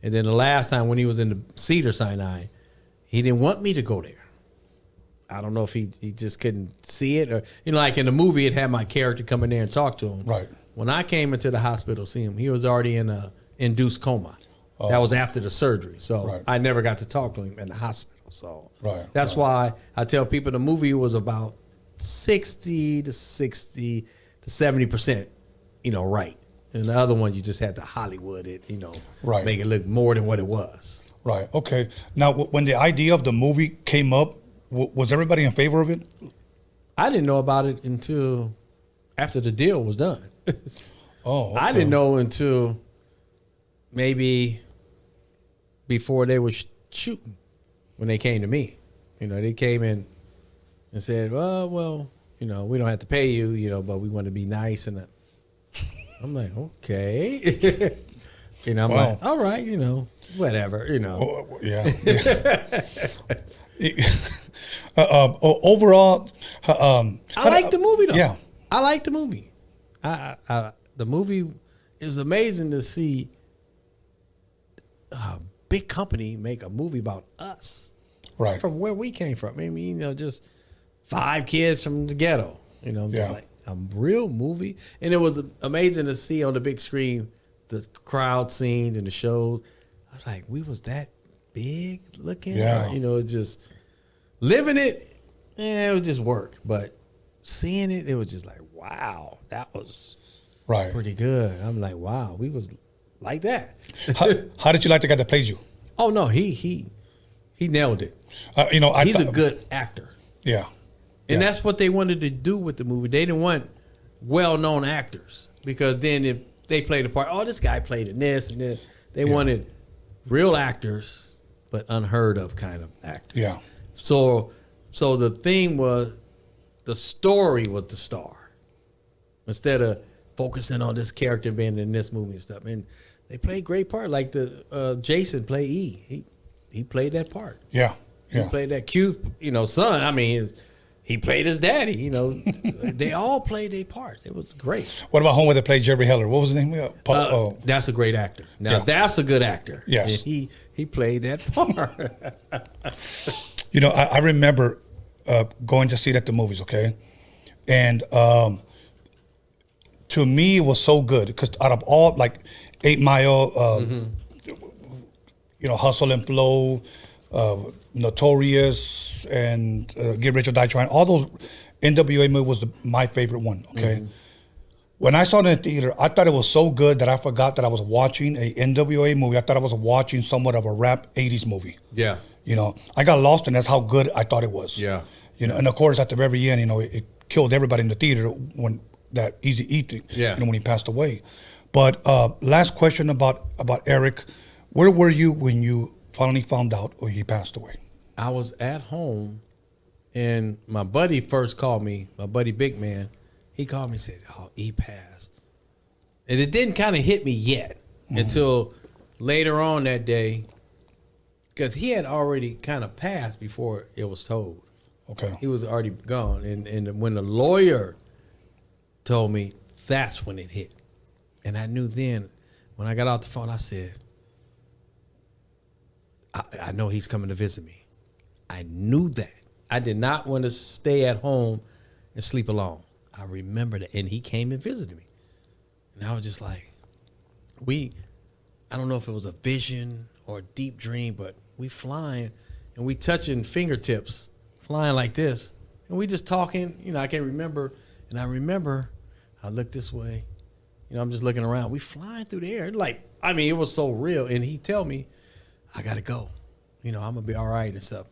and then the last time when he was in the Cedars-Sinai, he didn't want me to go there. I don't know if he just couldn't see it or, like in the movie, it had my character come in there and talk to him. Right. When I came into the hospital to see him, he was already in a induced coma. That was after the surgery. So I never got to talk to him in the hospital. So that's why I tell people the movie was about 60 to 70%, right. And the other one, you just had to Hollywood it, make it look more than what it was. Right. Okay. Now, when the idea of the movie came up, was everybody in favor of it? I didn't know about it until after the deal was done. Oh, okay. I didn't know until maybe before they were shooting when they came to me. They came in and said, well, we don't have to pay you, but we want to be nice. And I'm like, okay. I'm like, all right, whatever, Oh, yeah. Overall, I like the movie though. Yeah, I like the movie. The movie is amazing to see a big company make a movie about us, right? From where we came from. I mean, just 5 kids from the ghetto. Just like a real movie, and it was amazing to see on the big screen the crowd scenes and the shows. I was like, we was that big looking. Yeah. Just living it, it was just work. But seeing it, it was just like, wow, that was pretty good. I'm like, wow, we was like that. How did you like the guy that played you? Oh no, he nailed it. He's a good actor. Yeah. And that's what they wanted to do with the movie. They didn't want well-known actors because then if they played a part, this guy played in this and this. They wanted real actors, but unheard of kind of actors. Yeah. So the thing was, the story was the star. Instead of focusing on this character being in this movie and stuff. And they played great part. Like Jason played E. He played that part. Yeah. He played that cute, son. I mean, he played his daddy. They all played their parts. It was great. What about home where they played Jerry Heller? What was his name? That's a great actor. Now that's a good actor. Yes. And he played that part. I remember going to see it at the movies. Okay, and to me it was so good because out of all 8 Mile, Hustle and Flow, Notorious, and Get Rich or Die Trying, all those NWA movies was my favorite one. Okay, when I saw it in the theater, I thought it was so good that I forgot that I was watching a NWA movie. I thought I was watching somewhat of a rap 80s movie. Yeah. I got lost in that's how good I thought it was. Yeah. And of course at the very end, it killed everybody in the theater when that Easy-E thing, when he passed away. But last question about Eric, where were you when you finally found out he passed away? I was at home, and my buddy first called me, my buddy Big Man. He called me and said, he passed. And it didn't kind of hit me yet until later on that day, because he had already kind of passed before it was told. Okay. He was already gone. And when the lawyer told me, that's when it hit. And I knew then, when I got off the phone, I said, I know he's coming to visit me. I knew that. I did not want to stay at home and sleep alone. I remember that. And he came and visited me. And I was just like, I don't know if it was a vision or a deep dream, but we flying and we touching fingertips, flying like this. And we just talking, I can't remember. And I remember I looked this way, You know, I'm just looking around. We flying through the air. Like, I mean, it was so real. And he tell me, I got to go. You know, I'm going to be all right and stuff.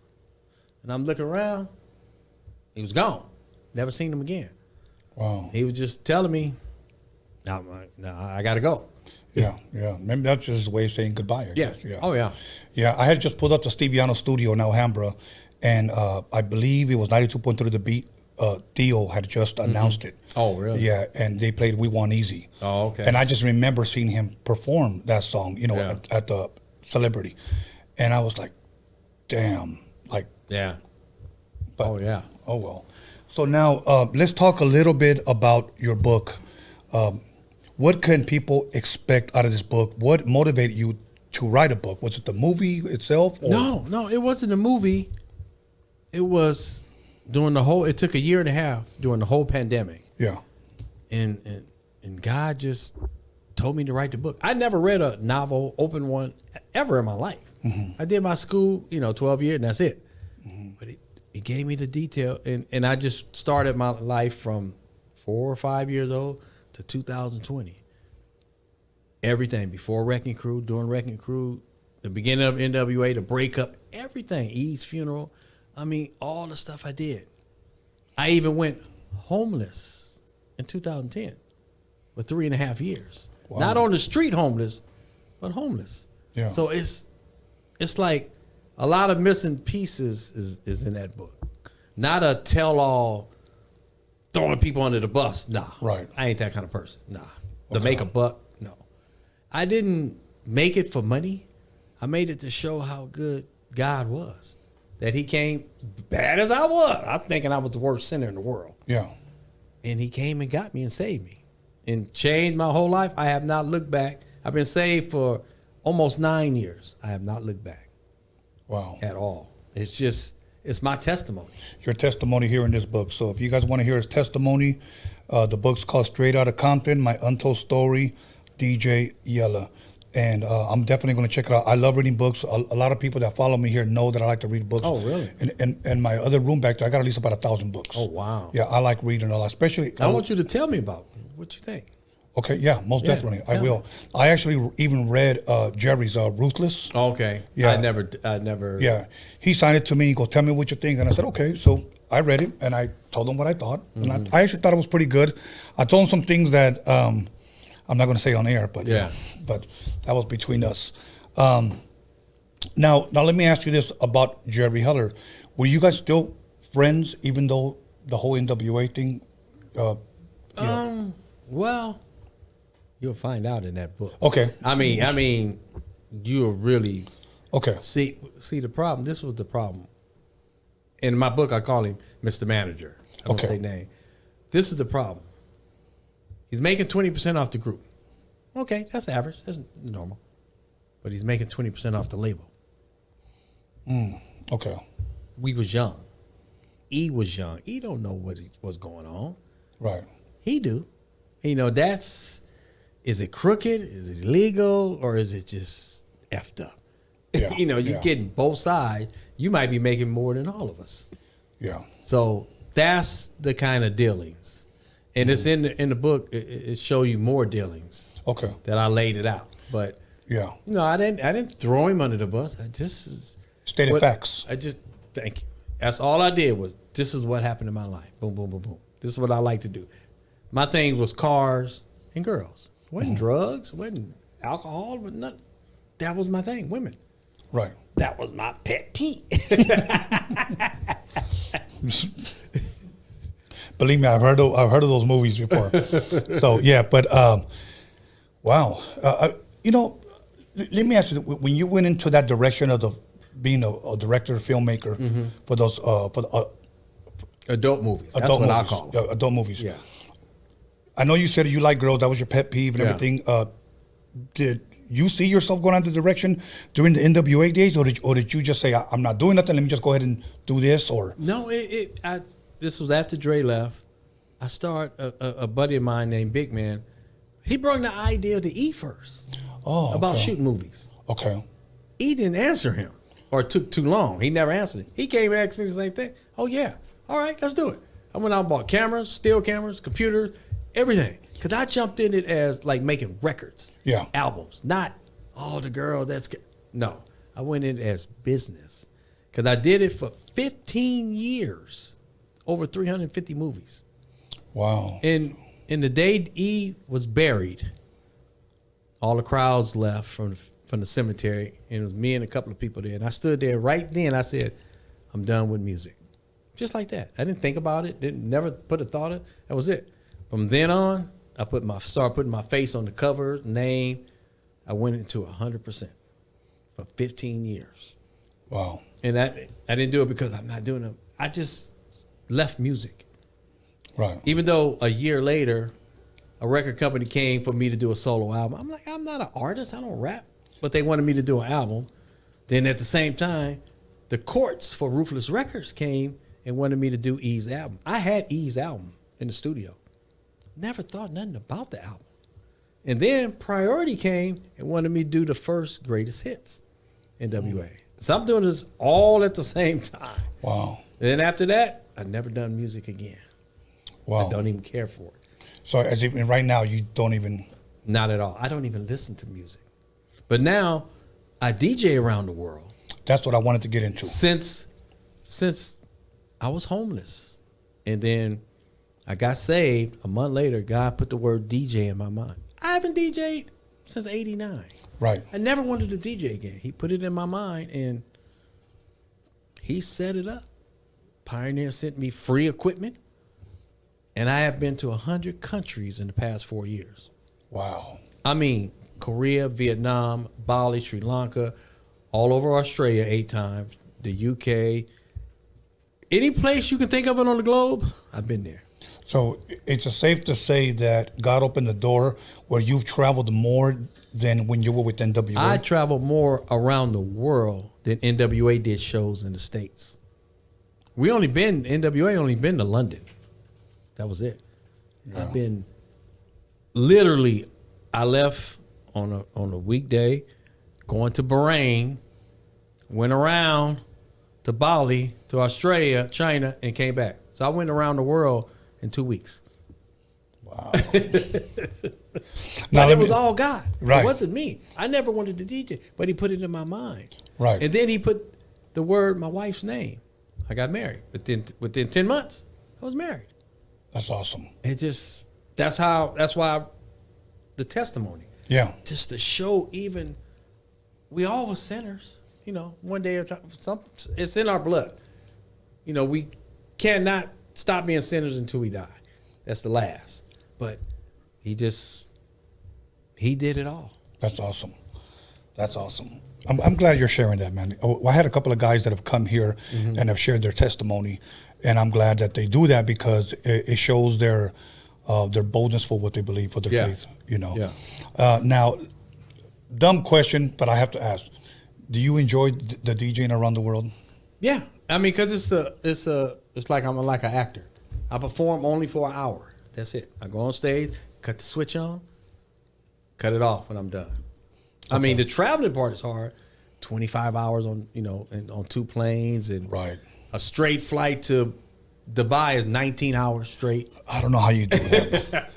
And I'm looking around. He was gone. Never seen him again. Wow. He was just telling me, no, I got to go. Yeah. Maybe that's just his way of saying goodbye. I guess. Yeah. Oh, yeah. Yeah, I had just pulled up the Steviano studio in Alhambra, and I believe it was 92.3 The Beat. Theo had just announced it. Oh, really? Yeah, and they played We Want Easy. Oh, okay. And I just remember seeing him perform that song, you know, at the Celebrity. And I was like, damn. Like, yeah. But, oh, yeah. Oh, well. So now let's talk a little bit about your book. What can people expect out of this book? What motivated you to write a book? Was it the movie itself? Or? No, it wasn't a movie. It was during the whole, it took a year and a half during the whole pandemic. Yeah. And God just told me to write the book. I never read a novel, open one, ever in my life. I did my school, 12 years, and that's it. But it gave me the detail, and I just started my life from 4 or 5 years old to 2020. Everything, before Wrecking Crew, during Wrecking Crew, the beginning of NWA, the breakup, everything, E's funeral. I mean, all the stuff I did. I even went homeless in 2010 for 3.5 years. Wow. Not on the street homeless, but homeless. Yeah. So it's like a lot of missing pieces is in that book. Not a tell-all throwing people under the bus. Nah. Right. I ain't that kind of person. Nah. To make a buck, no. I didn't make it for money. I made it to show how good God was. That he came, bad as I was. I'm thinking I was the worst sinner in the world. Yeah. And he came and got me and saved me. And changed my whole life. I have not looked back. I've been saved for almost 9 years. I have not looked back. Wow. At all. It's my testimony. Your testimony here in this book. So if you guys want to hear his testimony, the book's called Straight Outta Compton, My Untold Story, DJ Yella. And I'm definitely going to check it out. I love reading books. A lot of people that follow me here know that I like to read books. Oh, really? And my other room back there, I got at least about 1,000 books. Oh, wow. Yeah, I like reading a lot, especially. I want you to tell me about what you think. Okay, yeah, most definitely. I will. I actually even read Jerry's Ruthless. Okay. Yeah. I never. Yeah. He signed it to me. He goes, tell me what you think. And I said, okay. So I read it and I told him what I thought. And I actually thought it was pretty good. I told him some things that I'm not going to say on air, but but that was between us. Now let me ask you this about Jerry Heller. Were you guys still friends even though the whole NWA thing? Well, you'll find out in that book. Okay. I mean, you'll really see the problem. This was the problem. In my book, I call him Mr. Manager. I don't say name. This is the problem. He's making 20% off the group. Okay, that's average. That's normal. But he's making 20% off the label. Okay. We was young. E was young. E don't know what's going on. Right. He do. Is it crooked? Is it illegal? Or is it just effed up? Yeah. You're getting both sides. You might be making more than all of us. Yeah. So that's the kind of dealings. And it's in the book. It show you more dealings. Okay. That I laid it out, but I didn't throw him under the bus. I just stated facts. Thank you. That's all I did was this is what happened in my life. Boom, boom, boom, boom. This is what I like to do. My thing was cars and girls. It wasn't drugs. It wasn't alcohol. But nothing. That was my thing. Women. Right. That was my pet peeve. Believe me, I've heard of those movies before. So yeah, but wow, let me ask you: when you went into that direction of being a director, filmmaker for those adult movies, that's what I call them. Adult movies. Yeah, I know you said you like girls. That was your pet peeve and everything. Did you see yourself going in the direction during the NWA days, or did you just say, "I'm not doing nothing. Let me just go ahead and do this"? Or no, this was after Dre left. I started a buddy of mine named Big Man. He brought the idea to E first about shooting movies. Okay. E didn't answer him, or it took too long. He never answered it. He came and asked me the same thing. Oh yeah, all right, let's do it. I went out and bought cameras, still cameras, computers, Everything. Because I jumped in it as like making records. Yeah. Albums. Not, the girl that's good. No. I went in as business. Because I did it for 15 years. Over 350 movies. Wow. And in the day E was buried, all the crowds left from the cemetery, and it was me and a couple of people there. And I stood there right then. I said, I'm done with music. Just like that. I didn't think about it. Never put a thought in. That was it. From then on, I started putting my face on the cover, name. I went into 100% for 15 years. Wow. And I didn't do it because I'm not doing it. I just left music. Right. Even though a year later, a record company came for me to do a solo album. I'm like, I'm not an artist. I don't rap. But they wanted me to do an album. Then at the same time, the courts for Ruthless Records came and wanted me to do E's album. I had E's album in the studio. Never thought nothing about the album. And then Priority came and wanted me to do the first Greatest Hits, NWA. So I'm doing this all at the same time. Wow. And then after that, I've never done music again. Wow. I don't even care for it. So as even right now, you don't even... Not at all. I don't even listen to music. But now I DJ around the world. That's what I wanted to get into. Since I was homeless. And then I got saved. A month later, God put the word DJ in my mind. I haven't DJed since 89. Right. I never wanted to DJ again. He put it in my mind and he set it up. Pioneer sent me free equipment. And I have been to 100 countries in the past 4 years. Wow. I mean, Korea, Vietnam, Bali, Sri Lanka, all over Australia 8 times, the UK. Any place you can think of it on the globe, I've been there. So it's safe to say that God opened the door where you've traveled more than when you were with NWA? I traveled more around the world than NWA did shows in the States. NWA only been to London. That was it. Yeah. I've been literally, I left on a weekday, going to Bahrain, went around to Bali, to Australia, China, and came back. So I went around the world in 2 weeks. Wow. But it was all God. Right. It wasn't me. I never wanted to DJ, but he put it in my mind. Right. And then he put the word, my wife's name. I got married. Within 10 months, I was married. That's awesome. That's why the testimony. Yeah. Just to show even, we all were sinners. You know, one day, it's in our blood. You know, we cannot stop being sinners until we die. That's the last. But he did it all. That's awesome. That's awesome. I'm glad you're sharing that, man. I had a couple of guys that have come here and have shared their testimony, and I'm glad that they do that because it shows their boldness for what they believe, for their faith. You know. Yeah. Now, dumb question, but I have to ask: do you enjoy the DJing around the world? Yeah, I mean, because it's like I'm like an actor. I perform only for an hour. That's it. I go on stage, cut the switch on, cut it off when I'm done. Okay. I mean, the traveling part is hard. 25 hours on, and on 2 planes, and a straight flight to Dubai is 19 hours straight. I don't know how you do that.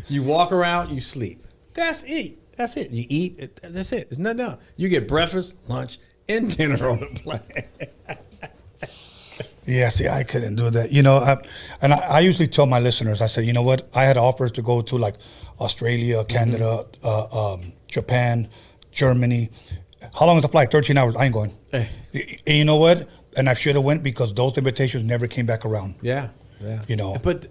You walk around, you sleep. That's it. That's it. You eat. That's it. There's nothing else. You get breakfast, lunch, and dinner on the plane. Yeah, see, I couldn't do that. I usually tell my listeners, I say, you know what? I had offers to go to like Australia, Canada, Japan, Germany. How long is the flight? 13 hours. I ain't going. And you know what? And I should have went because those invitations never came back around. Yeah. But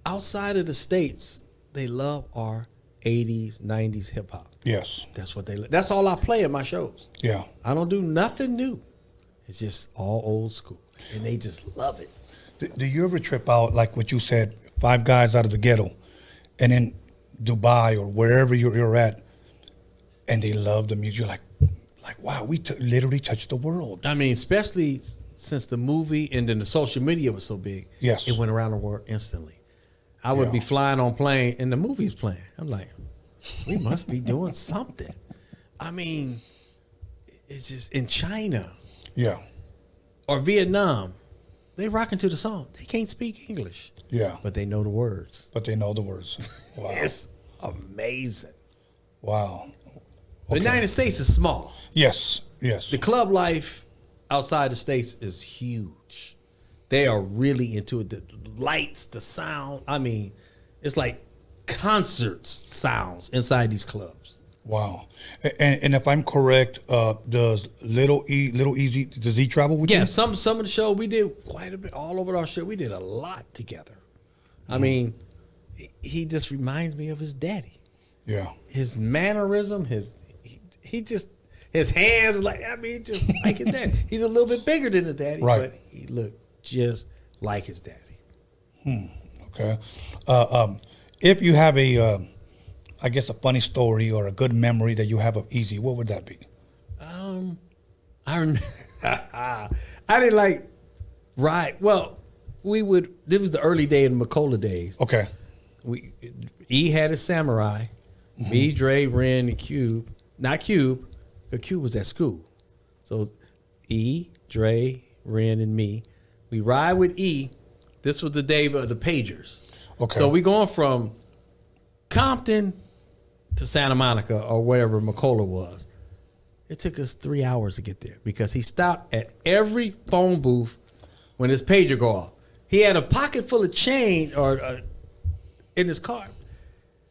outside of the States, they love our 80s, 90s hip hop. Yes. That's what that's all I play in my shows. Yeah. I don't do nothing new. It's just all old school. And they just love it. Do you ever trip out, like what you said, 5 guys out of the ghetto, and in Dubai or wherever you're at, and they love the music? You're like wow, we literally touched the world. I mean, especially since the movie and then the social media was so big. Yes. It went around the world instantly. I would be flying on plane and the movie's playing. I'm like, we must be doing something. I mean, it's just in China. Yeah. Or Vietnam. They rocking to the song. They can't speak English. Yeah. But they know the words. But they know the words. Wow. It's amazing. Wow. The United States is small. Yes. Yes. The club life outside the States is huge. They are really into it. The lights, the sound. I mean, it's like concerts sounds inside these clubs. Wow. And if I'm correct, does Little Easy, does he travel with you? Yeah, some of the show we did quite a bit all over our show. We did a lot together. I mean, he just reminds me of his daddy. Yeah. His mannerism, his hands, like, I mean, just like his daddy. He's a little bit bigger than his daddy, right. but he looked just like his daddy. Okay. If you have I guess a funny story or a good memory that you have of Easy, what would that be? I didn't like ride. Well, this was the early day in the McCullough days. Okay. E had a Samurai, me, Dre, Ren, and Cube. Not Cube, because Cube was at school. So E, Dre, Ren, and me. We ride with E. This was the day of the pagers. Okay. So we going from Compton to Santa Monica or wherever McCullough was. It took us 3 hours to get there because he stopped at every phone booth when his pager go off. He had a pocket full of change in his car.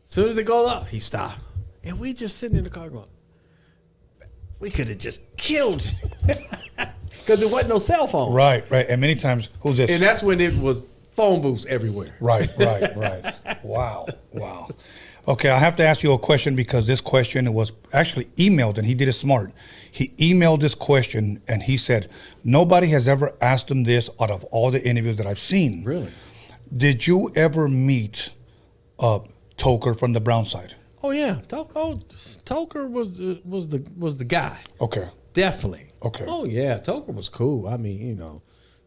As soon as it goes off, he stopped. And we just sitting in the car going, we could have just killed because there wasn't no cell phone. Right. And many times, who's this? And that's when it was phone booths everywhere. Right. Wow. Okay, I have to ask you a question because this question was actually emailed and he did it smart. He emailed this question and he said, nobody has ever asked him this out of all the interviews that I've seen. Really? Did you ever meet Toker from the Brown side? Oh yeah, Toker was the guy. Okay. Definitely. Okay. Oh yeah, Toker was cool. I mean,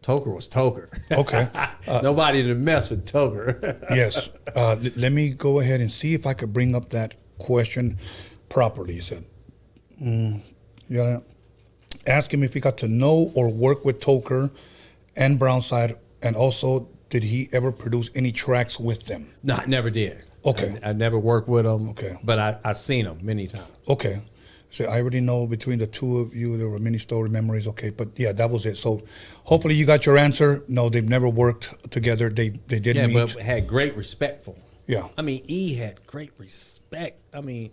Toker was Toker. Okay. Nobody to mess with Toker. Yes. Let me go ahead and see if I could bring up that question properly. He said, ask him if he got to know or work with Toker and Brownside, and also did he ever produce any tracks with them? No, I never did. Okay. I never worked with him. Okay. But I seen him many times. Okay. So I already know between the two of you, there were many story memories. Okay. But yeah, that was it. So hopefully you got your answer. No, they've never worked together. They didn't meet. Yeah, but had great respect for him. Yeah. I mean, E had great respect. I mean,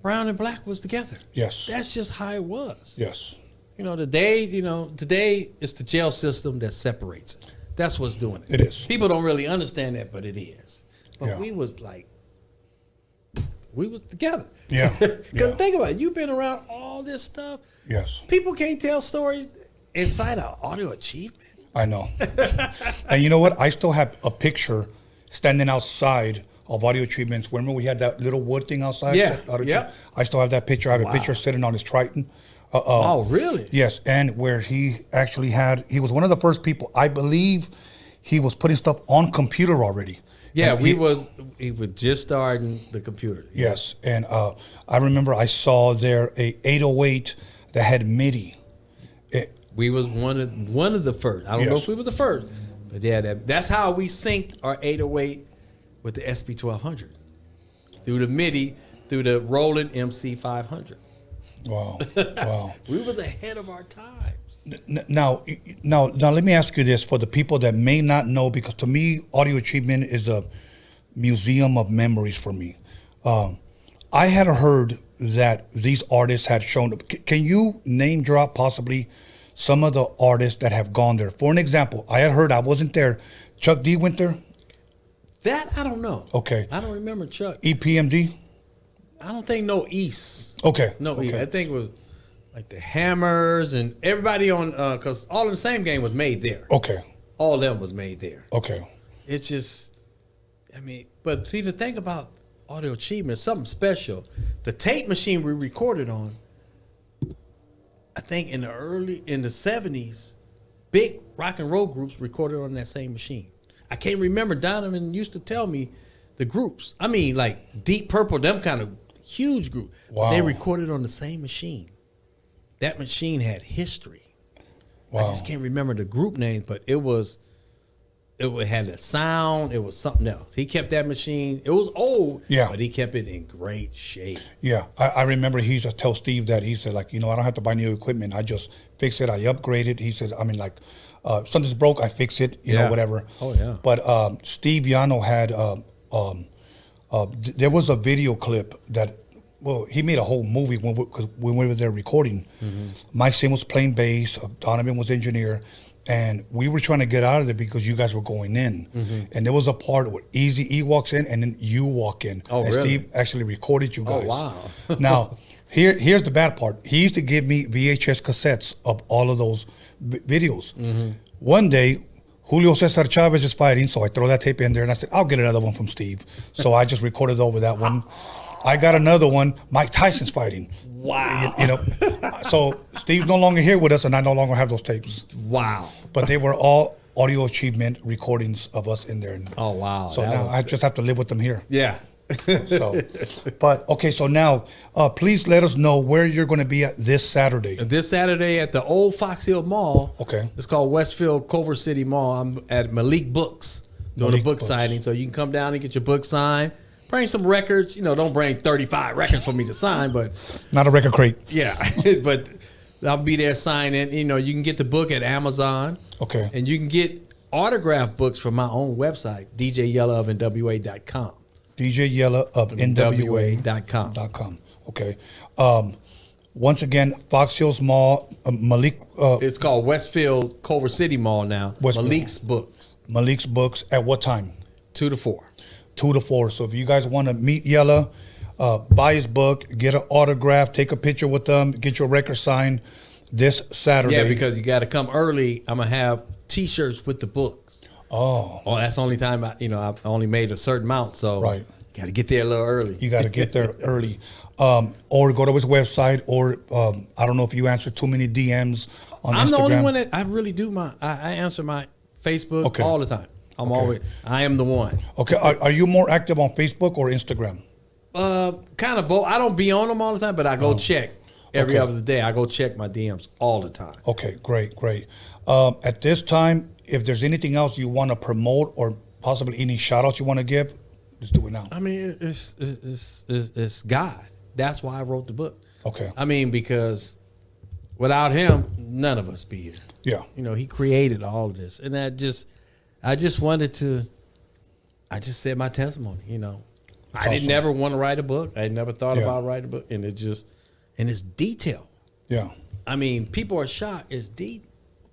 Brown and Black was together. Yes. That's just how it was. Yes. Today it's the jail system that separates it. That's what's doing it. It is. People don't really understand that, but it is. But Yeah. we was together. Yeah. Because think about it. You've been around all this stuff. Yes. People can't tell stories inside an audio achievement. I know. And you know what? I still have a picture standing outside of Audio Treatments. Remember we had that little wood thing outside? Yeah. Yep. I still have that picture. I have a picture sitting on his Triton. Oh, really? Yes. And where he actually he was one of the first people, I believe he was putting stuff on computer already. Yeah, And he was just starting the computer. Yes. And I remember I saw there a 808 that had MIDI. We was one of the first. I don't know if we were the first, but yeah, that's how we synced our 808 with the SP1200 through the MIDI, through the Roland MC500. Wow, wow. We was ahead of our times. Now, let me ask you this for the people that may not know, because to me, Audio Achievement is a museum of memories for me. I had heard that these artists had shown up. Can you name drop possibly some of the artists that have gone there? For an example, I had heard, I wasn't there, Chuck D went there? That I don't know. Okay. I don't remember Chuck. EPMD? I don't think no East. Okay. No, okay. I think it was like the Hammers and everybody on, because All in the Same Game was made there. Okay. All of them was made there. Okay. It's just, but see, the thing about Audio Achievement is something special. The tape machine we recorded on, I think in the 70s, big rock and roll groups recorded on that same machine. I can't remember. Donovan used to tell me the groups. I mean, like Deep Purple, them kind of huge group. Wow. They recorded on the same machine. That machine had history. I just can't remember the group names, but it had a sound. It was something else. He kept that machine. It was old, but he kept it in great shape. Yeah, I remember he used to tell Steve that. He said, like, I don't have to buy new equipment. I just fix it. I upgrade it. He said, something's broke, I fix it, you know, whatever. Oh, yeah. But Steve Yano had, there was a video clip that, he made a whole movie because when we were there recording. Mike Sim was playing bass, Donovan was engineer, and we were trying to get out of there because you guys were going in. And there was a part where Eazy-E walks in and then you walk in. Oh, and really? Steve actually recorded you guys. Oh, wow. Now, here's the bad part. He used to give me VHS cassettes of all of those videos. One day, Julio Cesar Chavez is fighting, so I throw that tape in there, and I said, I'll get another one from Steve. So I just recorded over that one. I got another one, Mike Tyson's fighting. Wow. You know, so Steve's no longer here with us, and I no longer have those tapes. Wow. But they were all audio achievement recordings of us in there. Oh, wow. So now I just have to live with them here. Yeah. So, but okay, so now please let us know where you're going to be at this Saturday. This Saturday at the old Fox Hill Mall. Okay. It's called Westfield Culver City Mall. I'm at Malik Books doing a book signing. So you can come down and get your book signed. Bring some records. Don't bring 35 records for me to sign, but not a record crate. Yeah, but I'll be there signing. You can get the book at Amazon. Okay. And you can get autographed books from my own website, DJYella of NWA.com. DJ Yella of NWA.com. Okay. Once again, Fox Hills Mall, Malik. It's called Westfield Culver City Mall now. Westfield. Malik's Books. Malik's Books at what time? 2 to 4. 2 to 4. So if you guys want to meet Yella, buy his book, get an autograph, take a picture with them, get your record signed this Saturday. Yeah, because you got to come early. I'm going to have T-shirts with the books. Oh, that's the only time I only made a certain amount, so got to get there a little early. You got to get there early, or go to his website, or I don't know if you answer too many DMs on Instagram. I'm the only one that I really do I answer my Facebook all the time. I am the one. Okay, are you more active on Facebook or Instagram? Kind of both. I don't be on them all the time, but I go check every other day. I go check my DMs all the time. Okay, great. At this time, if there's anything else you want to promote or possibly any shout outs you want to give, let's do it now. I mean, it's God. That's why I wrote the book. Okay. I mean, because without him, none of us be here. Yeah. He created all of this. And I just said my testimony, I didn't never want to write a book. I never thought about writing a book. And it's detailed. Yeah. I mean, people are shocked. It's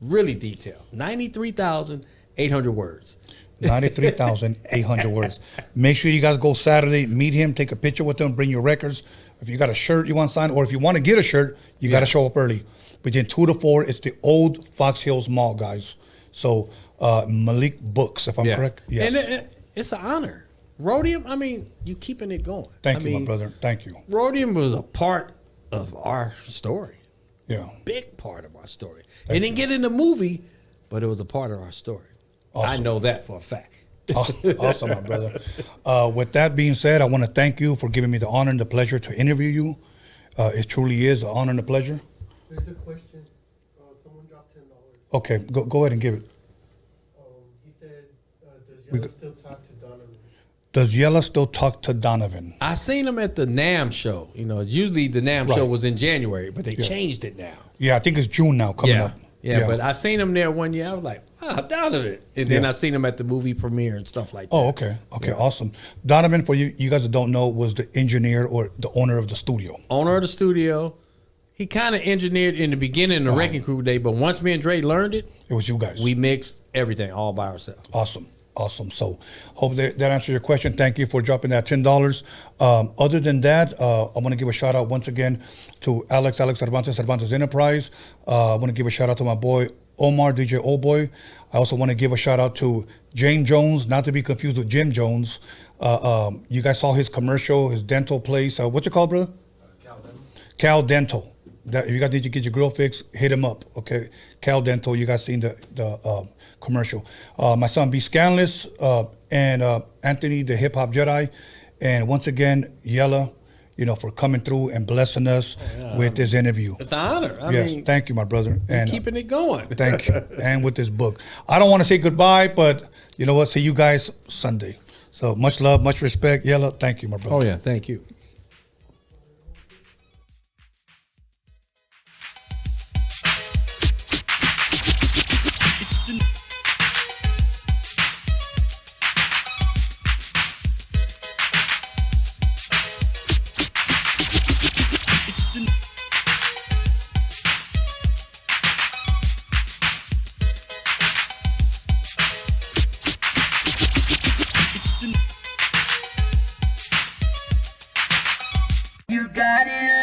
really detailed. 93,800 words. 93,800 words. Make sure you guys go Saturday, meet him, take a picture with him, bring your records. If you got a shirt you want signed, or if you want to get a shirt, you got to show up early. Between 2 to 4, it's the old Fox Hills Mall, guys. So Malik Books, if I'm correct. Yes. And it's an honor. Roadium, I mean, you keeping it going. Thank you, my brother. Thank you. Roadium was a part of our story. Yeah. Big part of our story. It didn't get in the movie, but it was a part of our story. Awesome. I know that for a fact. Awesome, my brother. With that being said, I want to thank you for giving me the honor and the pleasure to interview you. It truly is an honor and a pleasure. There's a question. Someone dropped $10. Okay, go ahead and give it. He said, does Yella still talk to Donovan? Does Yella still talk to Donovan? I seen him at the NAMM show. Usually the NAMM show was in January, but they changed it now. Yeah, I think it's June now coming up. Yeah, but I seen him there one year. I was like, Donovan. And then I seen him at the movie premiere and stuff like that. Oh, okay. Okay, awesome. Donovan, for you guys that don't know, was the engineer or the owner of the studio. Owner of the studio. He kind of engineered in the beginning of the Wrecking Crew day, but once me and Dre learned it, was you guys. We mixed everything all by ourselves. Awesome. So hope that answers your question. Thank you for dropping that $10. Other than that, I want to give a shout out once again to Alex Cervantes Enterprise. I want to give a shout out to my boy Omar, DJ Old Boy. I also want to give a shout out to James Jones, not to be confused with Jim Jones. You guys saw his commercial, his dental place. What's it called, brother? Cal Dental. If you guys need to get your grill fixed, hit him up, okay? Cal Dental, you guys seen the commercial. My son B. Scanless and Anthony, the Hip Hop Jedi. And once again, Yella, for coming through and blessing us with this interview. It's an honor. I Yes, mean, thank you, my brother. And keeping it going. thank you. And with this book. I don't want to say goodbye, but you know what? See you guys Sunday. So much love, much respect. Yella, thank you, my brother. Oh, yeah. Thank you. You got it